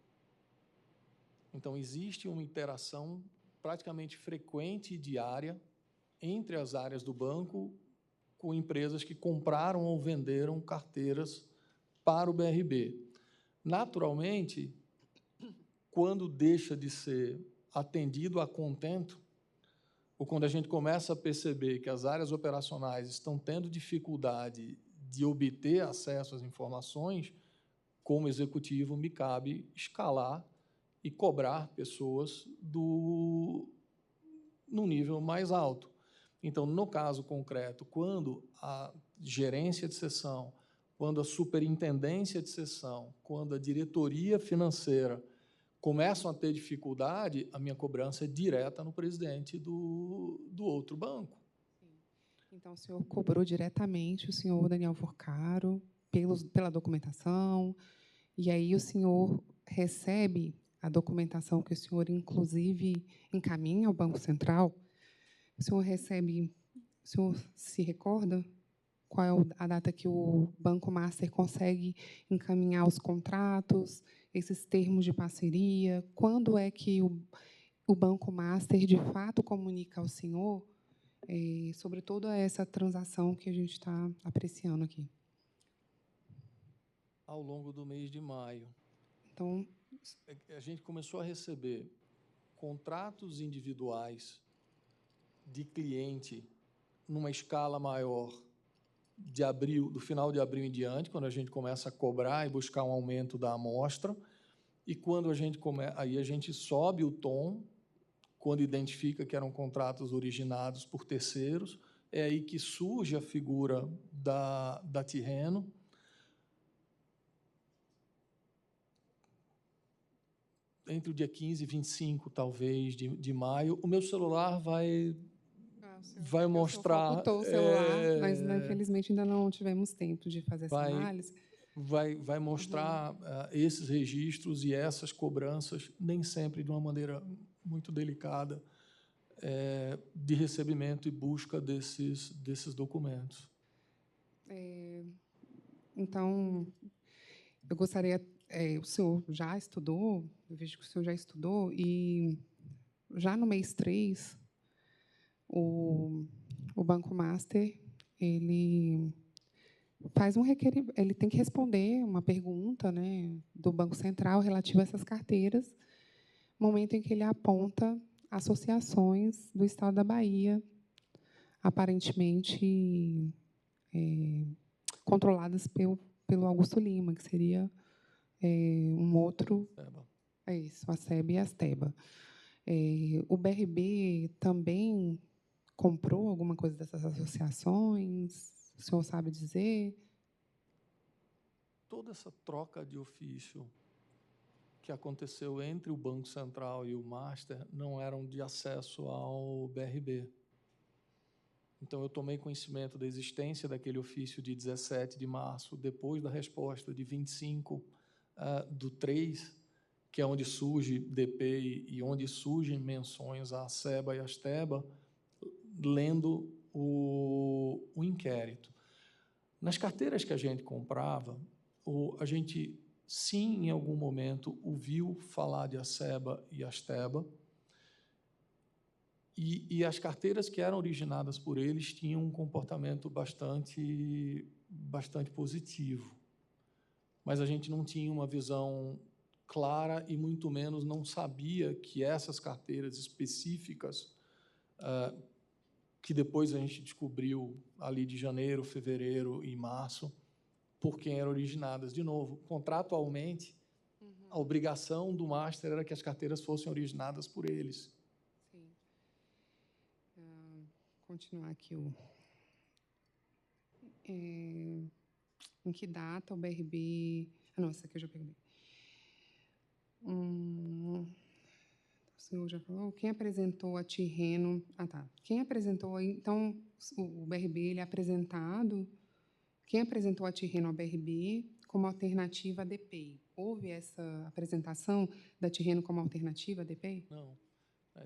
Então, existe uma interação praticamente frequente e diária entre as áreas do banco com empresas que compraram ou venderam carteiras para o BRB. Naturalmente, quando deixa de ser atendido a contento, ou quando a gente começa a perceber que as áreas operacionais estão tendo dificuldade de obter acesso às informações, como executivo, me cabe escalar e cobrar pessoas no nível mais alto. Então, no caso concreto, quando a gerência de seção, quando a superintendência de seção, quando a diretoria financeira começam a ter dificuldade, a minha cobrança é direta no presidente do outro banco. Sim. Então, o senhor cobrou diretamente o senhor Daniel Vorcaro, pela documentação, e aí o senhor recebe a documentação que o senhor, inclusive, encaminha ao Banco Central. O senhor se recorda qual é a data que o Banco Master consegue encaminhar os contratos, esses termos de parceria? Quando é que o Banco Master, de fato, comunica ao senhor sobre toda essa transação que a gente está apreciando aqui? Ao longo do mês de maio. Então, a gente começou a receber contratos individuais de cliente numa escala maior de abril, do final de abril em diante, quando a gente começa a cobrar e buscar um aumento da amostra, e quando aí a gente sobe o tom, quando identifica que eram contratos originados por terceiros, é aí que surge a figura da Tirreno. Entre o dia 15 e 25, talvez, de maio, o meu celular vai mostrar... Faltou o celular, mas, infelizmente, ainda não tivemos tempo de fazer essa análise. Vai mostrar esses registros e essas cobranças, nem sempre de uma maneira muito delicada, de recebimento e busca desses documentos. Então, eu gostaria... o senhor já estudou, eu vejo que o senhor já estudou, e já no mês 3, o Banco Master, ele faz ele tem que responder uma pergunta, né, do Banco Central relativa a essas carteiras, momento em que ele aponta associações do Estado da Bahia, aparentemente controladas pelo Augusto Lima, que seria um outro... É isso, a SEB e a Asteba. O BRB também comprou alguma coisa dessas associações? O senhor sabe dizer? Toda essa troca de ofício que aconteceu entre o Banco Central e o Master não eram de acesso ao BRB. Então, eu tomei conhecimento da existência daquele ofício de 17 de março, depois da resposta de 25 do 3, que é onde surge DP e onde surgem menções à SEBA e à Asteba, lendo o inquérito. Nas carteiras que a gente comprava, a gente, sim, em algum momento, ouviu falar de Asteba e Asteba, e as carteiras que eram originadas por eles tinham um comportamento bastante positivo. Mas a gente não tinha uma visão clara e, muito menos, não sabia que essas carteiras específicas, que depois a gente descobriu ali de janeiro, fevereiro e março, por quem eram originadas. De novo, contratualmente, a obrigação do Master era que as carteiras fossem originadas por eles. Sim. Continuar aqui. Em que data o BRB... não, essa aqui eu já peguei. O senhor já falou? Quem apresentou a Tirreno... tá. Quem apresentou... Então, o BRB ele é apresentado... Quem apresentou a Tirreno ao BRB como alternativa à DPI? Houve essa apresentação da Tirreno como alternativa à DPI? Não.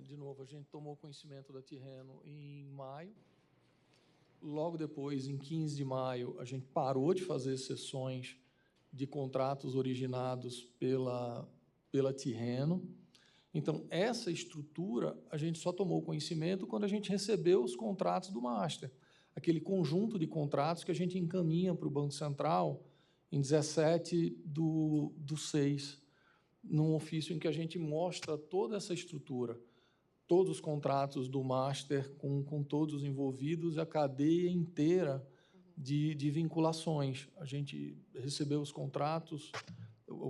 De novo, a gente tomou conhecimento da Tirreno em maio. Logo depois, em 15 de maio, a gente parou de fazer sessões de contratos originados pela Tirreno. Então, essa estrutura, a gente só tomou conhecimento quando a gente recebeu os contratos do Master, aquele conjunto de contratos que a gente encaminha para o Banco Central em 17/6, num ofício em que a gente mostra toda essa estrutura, todos os contratos do Master com todos os envolvidos, a cadeia inteira de vinculações. A gente recebeu os contratos,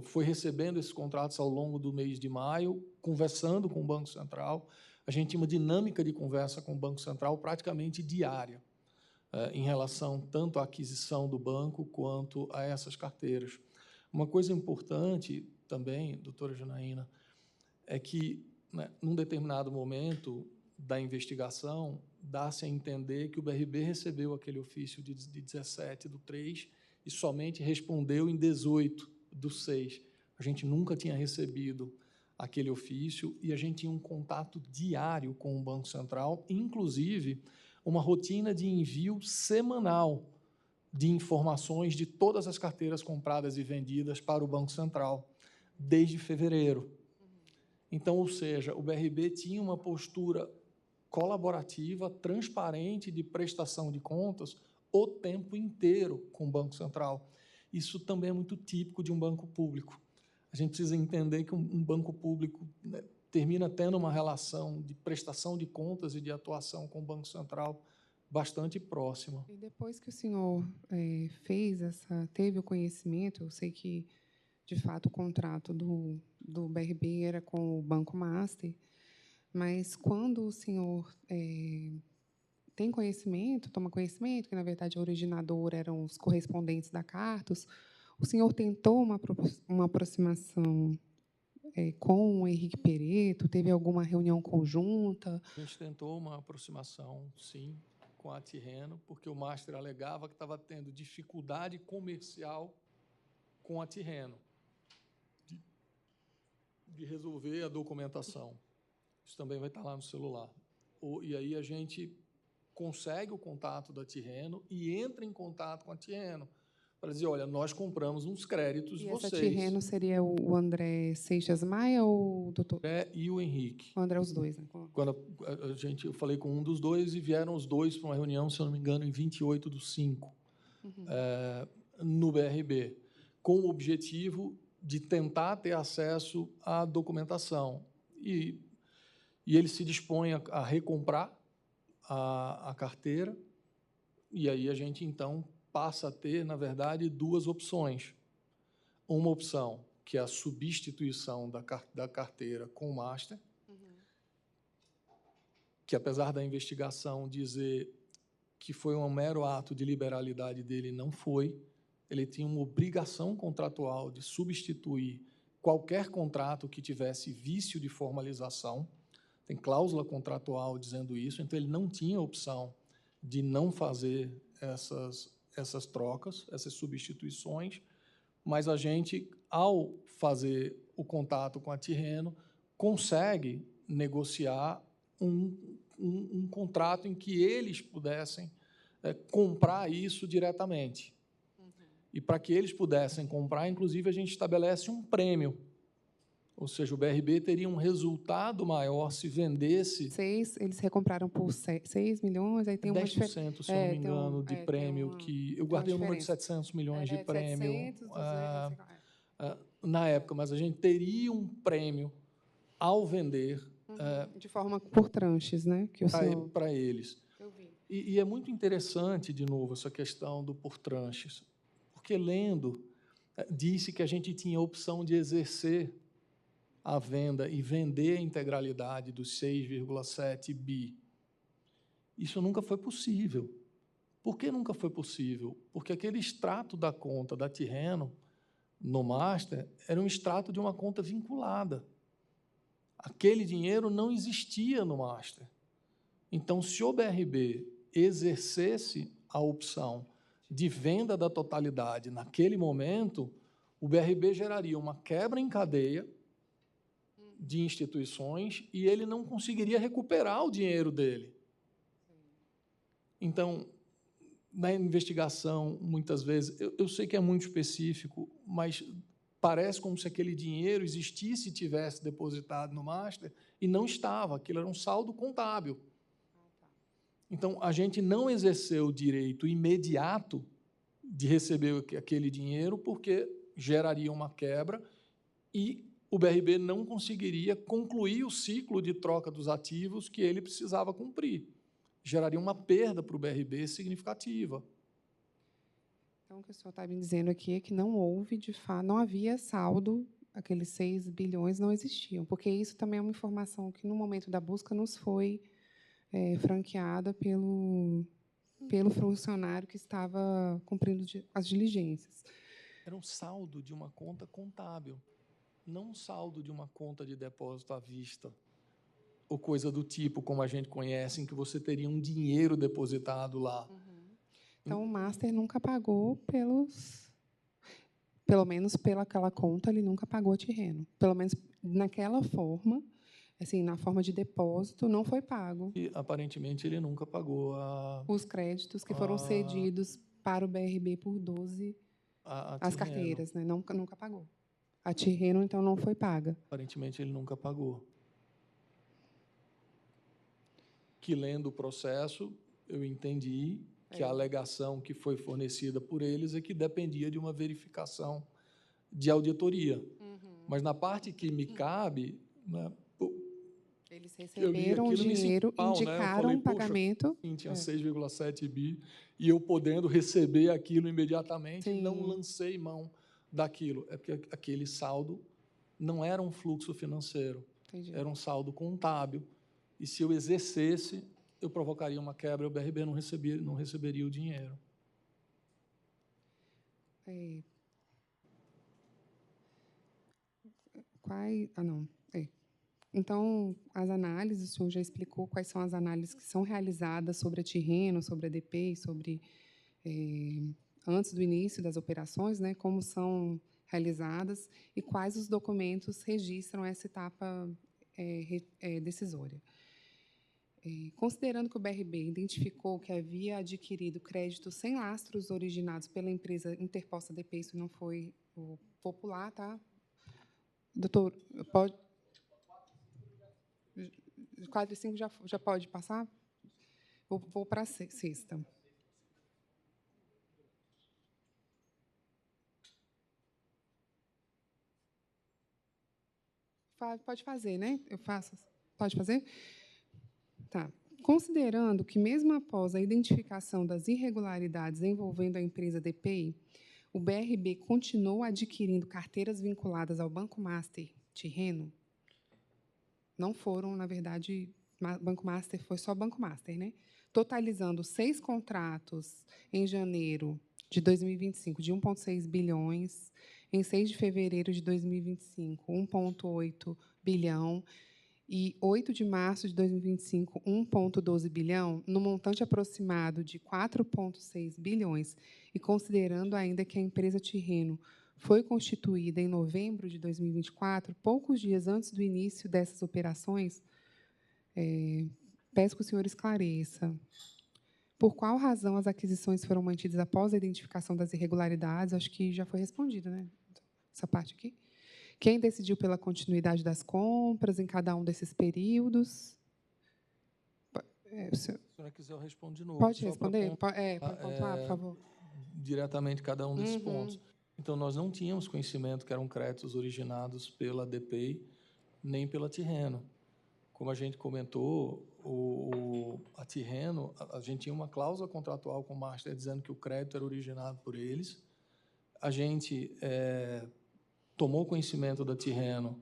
foi recebendo esses contratos ao longo do mês de maio, conversando com o Banco Central. A gente tinha uma dinâmica de conversa com o Banco Central praticamente diária, em relação tanto à aquisição do banco quanto a essas carteiras. Uma coisa importante também, doutora Janaína, é que, num determinado momento da investigação, dá-se a entender que o BRB recebeu aquele ofício de 17/3 e somente respondeu em 18/6. A gente nunca tinha recebido aquele ofício e a gente tinha um contato diário com o Banco Central, inclusive uma rotina de envio semanal de informações de todas as carteiras compradas e vendidas para o Banco Central, desde fevereiro. Então, ou seja, o BRB tinha uma postura colaborativa, transparente de prestação de contas o tempo inteiro com o Banco Central. Isso também é muito típico de um banco público. A gente precisa entender que um banco público, né, termina tendo uma relação de prestação de contas e de atuação com o Banco Central bastante próxima. E depois que o senhor teve o conhecimento, eu sei que, de fato, o contrato do BRB era com o Banco Master, mas quando o senhor tem conhecimento, toma conhecimento, que, na verdade, o originador eram os correspondentes da Cartos, o senhor tentou uma aproximação com o Henrique Pereto? Teve alguma reunião conjunta? A gente tentou uma aproximação, sim, com a Tirreno, porque o Master alegava que estava tendo dificuldade comercial com a Tirreno de resolver a documentação. Isso também vai estar lá no celular. E aí a gente consegue o contato da Tirreno e entra em contato com a Tirreno para dizer, olha, nós compramos uns créditos de vocês. E essa Tirreno seria o André Seixas Maia ou o doutor? André e o Henrique. O André, os dois, né? Quando eu falei com um dos dois e vieram os dois para uma reunião, se eu não me engano, em 28/5, no BRB, com o objetivo de tentar ter acesso à documentação. E ele se dispõe a recomprar a carteira, e aí a gente, então, passa a ter, na verdade, duas opções. Uma opção, que é a substituição da carteira com o Master, que, apesar da investigação dizer que foi um mero ato de liberalidade dele, não foi. Ele tinha uma obrigação contratual de substituir qualquer contrato que tivesse vício de formalização. Tem cláusula contratual dizendo isso, então ele não tinha opção de não fazer essas trocas, essas substituições, mas a gente, ao fazer o contato com a Tirreno, consegue negociar um contrato em que eles pudessem comprar isso diretamente. E para que eles pudessem comprar, inclusive, a gente estabelece um prêmio. Ou seja, o BRB teria um resultado maior se vendesse... Eles recompraram por 6 milhões, aí tem 10%, se eu não me engano, de prêmio, que eu guardei o número de 700 milhões de prêmio 700, 200, na época, mas a gente teria um prêmio ao vender... de forma por tranches, né? Para eles. Eu vi. E é muito interessante, de novo, essa questão do por tranches, porque, lendo, disse que a gente tinha a opção de exercer a venda e vender a integralidade dos 6,7 bi. Isso nunca foi possível. Por que nunca foi possível? Porque aquele extrato da conta da Tirreno, no Master, era um extrato de uma conta vinculada. Aquele dinheiro não existia no Master. Então, se o BRB exercesse a opção de venda da totalidade naquele momento, o BRB geraria uma quebra em cadeia de instituições e ele não conseguiria recuperar o dinheiro dele. Então, na investigação, muitas vezes, eu sei que é muito específico, mas parece como se aquele dinheiro existisse e tivesse depositado no Master e não estava, aquilo era um saldo contábil. Então, a gente não exerceu o direito imediato de receber aquele dinheiro porque geraria uma quebra e o BRB não conseguiria concluir o ciclo de troca dos ativos que ele precisava cumprir. Geraria uma perda para o BRB significativa. Então, o que o senhor está me dizendo aqui é que não houve, de fato, não havia saldo, aqueles 6 bilhões não existiam, porque isso também é uma informação que, no momento da busca, nos foi franqueada pelo funcionário que estava cumprindo as diligências. Era um saldo de uma conta contábil, não um saldo de uma conta de depósito à vista, ou coisa do tipo, como a gente conhece, em que você teria um dinheiro depositado lá. Então, o Master nunca pagou pelo menos pelaquela conta, ele nunca pagou a Tirreno. Pelo menos naquela forma, assim, na forma de depósito, não foi pago. E, aparentemente, ele nunca pagou Os créditos que foram cedidos para o BRB por 12, as Tirreno. carteiras, né? Nunca pagou. A Tirreno, então, não foi paga. Aparentemente, ele nunca pagou. Que, lendo o processo, eu entendi que a alegação que foi fornecida por eles é que dependia de uma verificação de auditoria. Mas, na parte que me cabe, né, eles eu li receberam o aquilo e me senti dinheiro, mal, né? Eu indicaram falei, um pagamento. Sim, tinha 6,7 bi, e eu podendo receber aquilo imediatamente, Sim. não lancei mão daquilo. É porque aquele saldo não era um fluxo financeiro, Entendi. era um saldo contábil. E, se eu exercesse, eu provocaria uma quebra, o BRB não receberia o dinheiro. Não. Então, as análises, o senhor já explicou quais são as análises que são realizadas sobre a Tirreno, sobre a DP, sobre antes do início das operações, né, como são realizadas e quais os documentos registram essa etapa decisória. Considerando que o BRB identificou que havia adquirido crédito sem lastros originados pela empresa interposta DP, isso não foi o popular, tá? Doutor, pode... 4 e 5 já pode passar? Vou para a sexta. Pode fazer, né? Eu faço. Pode fazer? Tá. Considerando que, mesmo após a identificação das irregularidades envolvendo a empresa DPI, o BRB continuou adquirindo carteiras vinculadas ao Banco Master Tirreno, não foram, na verdade, Banco Master, foi só Banco Master, né? Totalizando 6 contratos em janeiro de 2025 de 1,6 bilhões, em 6 de fevereiro de 2025, 1,8 bilhão, e 8 de março de 2025, 1,12 bilhão, no montante aproximado de 4,6 bilhões, e considerando ainda que a empresa Tirreno foi constituída em novembro de 2024, poucos dias antes do início dessas operações, peço que o senhor esclareça por qual razão as aquisições foram mantidas após a identificação das irregularidades. Acho que já foi respondido, né? Essa parte aqui. Quem decidiu pela continuidade das compras em cada um desses períodos? Se a senhora quiser, eu respondo de novo. Pode responder? Pode pontuar, por favor. Diretamente cada um desses pontos. Então, nós não tínhamos conhecimento que eram créditos originados pela DPI nem pela Tirreno. Como a gente comentou, a Tirreno, a gente tinha uma cláusula contratual com o Master dizendo que o crédito era originado por eles. A gente tomou conhecimento da Tirreno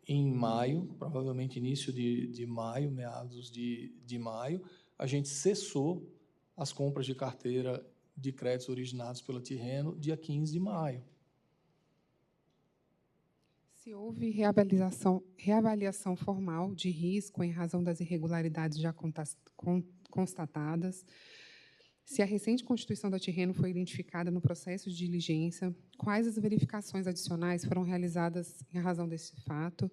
em maio, provavelmente início de maio, meados de maio. A gente cessou as compras de carteira de créditos originados pela Tirreno dia 15 de maio. Se houve reavaliação formal de risco em razão das irregularidades já constatadas, se a recente constituição da Tirreno foi identificada no processo de diligência, quais as verificações adicionais foram realizadas em razão desse fato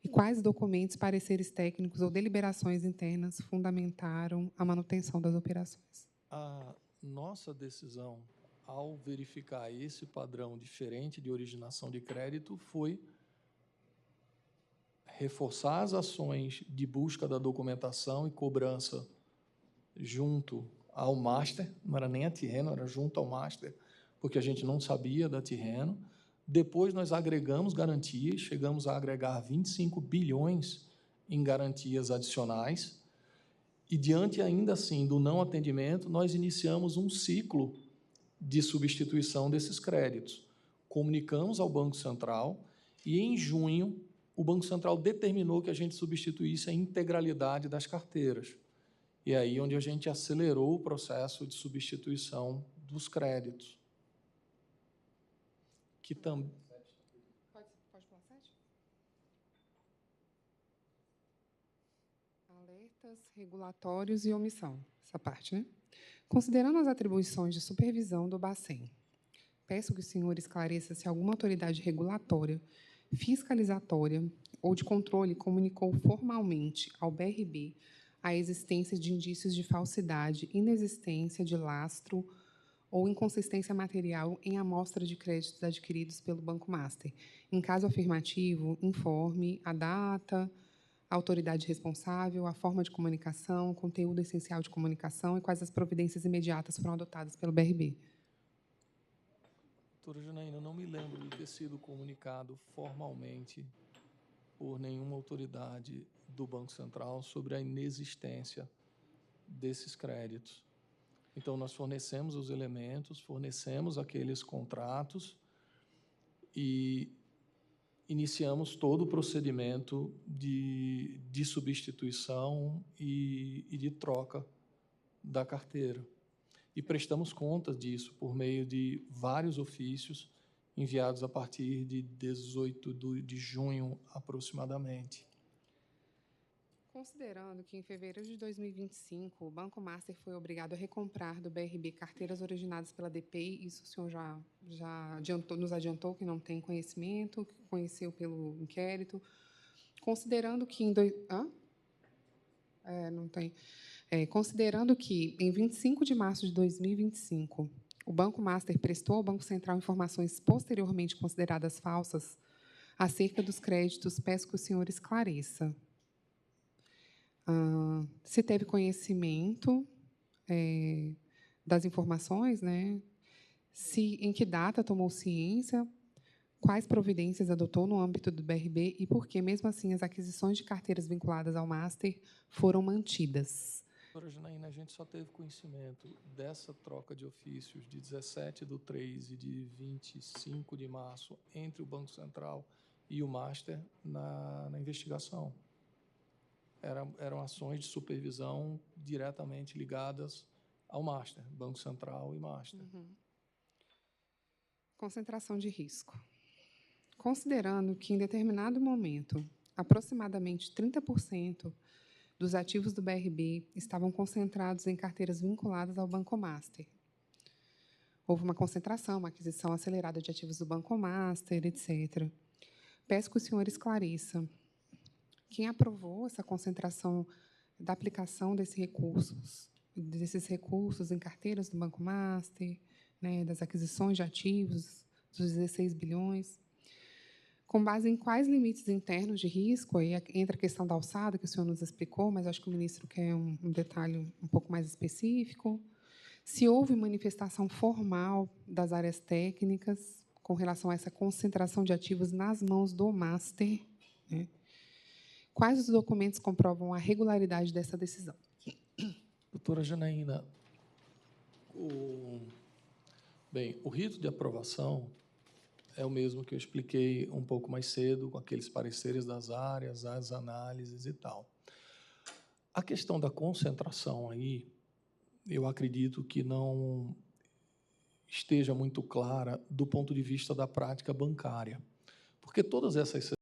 e quais documentos, pareceres técnicos ou deliberações internas fundamentaram a manutenção das operações? A nossa decisão, ao verificar esse padrão diferente de originação de crédito, foi reforçar as ações de busca da documentação e cobrança junto ao Master, não era nem a Tirreno, era junto ao Master, porque a gente não sabia da Tirreno. Depois nós agregamos garantias, chegamos a agregar 25 bilhões em garantias adicionais, e diante ainda assim do não atendimento, nós iniciamos um ciclo de substituição desses créditos. Comunicamos ao Banco Central e, em junho, o Banco Central determinou que a gente substituísse a integralidade das carteiras. E aí onde a gente acelerou o processo de substituição dos créditos. Que também... Pode pular 7? Ale? Alertas, regulatórios e omissão. Essa parte, né? Considerando as atribuições de supervisão do Bacen, peço que o senhor esclareça se alguma autoridade regulatória, fiscalizatória ou de controle comunicou formalmente ao BRB a existência de indícios de falsidade, inexistência de lastro ou inconsistência material em amostra de créditos adquiridos pelo Banco Master. Em caso afirmativo, informe a data, a autoridade responsável, a forma de comunicação, o conteúdo essencial de comunicação e quais as providências imediatas foram adotadas pelo BRB. Doutora Janaína, não me lembro de ter sido comunicado formalmente por nenhuma autoridade do Banco Central sobre a inexistência desses créditos. Então, nós fornecemos os elementos, fornecemos aqueles contratos e iniciamos todo o procedimento de substituição e de troca da carteira. E prestamos conta disso por meio de vários ofícios enviados a partir de 18 de junho, aproximadamente. Considerando que, em fevereiro de 2025, o Banco Master foi obrigado a recomprar do BRB carteiras originadas pela DPI, isso o senhor já nos adiantou que não tem conhecimento, que conheceu pelo inquérito. Considerando que considerando que, em 25 de março de 2025, o Banco Master prestou ao Banco Central informações posteriormente consideradas falsas acerca dos créditos, peço que o senhor esclareça. Se teve conhecimento das informações, né? Em que data tomou ciência, quais providências adotou no âmbito do BRB e por que, mesmo assim, as aquisições de carteiras vinculadas ao Master foram mantidas. Doutora Janaína, a gente só teve conhecimento dessa troca de ofícios de 17/3 e de 25 de março entre o Banco Central e o Master na investigação. Eram ações de supervisão diretamente ligadas ao Master, Banco Central e Master. Concentração de risco. Considerando que, em determinado momento, aproximadamente 30% dos ativos do BRB estavam concentrados em carteiras vinculadas ao Banco Master. Houve uma concentração, uma aquisição acelerada de ativos do Banco Master, etc. Peço que o senhor esclareça quem aprovou essa concentração da aplicação desses recursos em carteiras do Banco Master, né, das aquisições de ativos, dos 16 bilhões, com base em quais limites internos de risco, aí entra a questão da alçada, que o senhor nos explicou, mas acho que o ministro quer um detalhe um pouco mais específico, se houve manifestação formal das áreas técnicas com relação a essa concentração de ativos nas mãos do Master, né? Quais os documentos comprovam a regularidade dessa decisão? Doutora Janaína, o rito de aprovação é o mesmo que eu expliquei um pouco mais cedo, com aqueles pareceres das áreas, as análises e tal. A questão da concentração aí, eu acredito que não esteja muito clara do ponto de vista da prática bancária, porque todas essas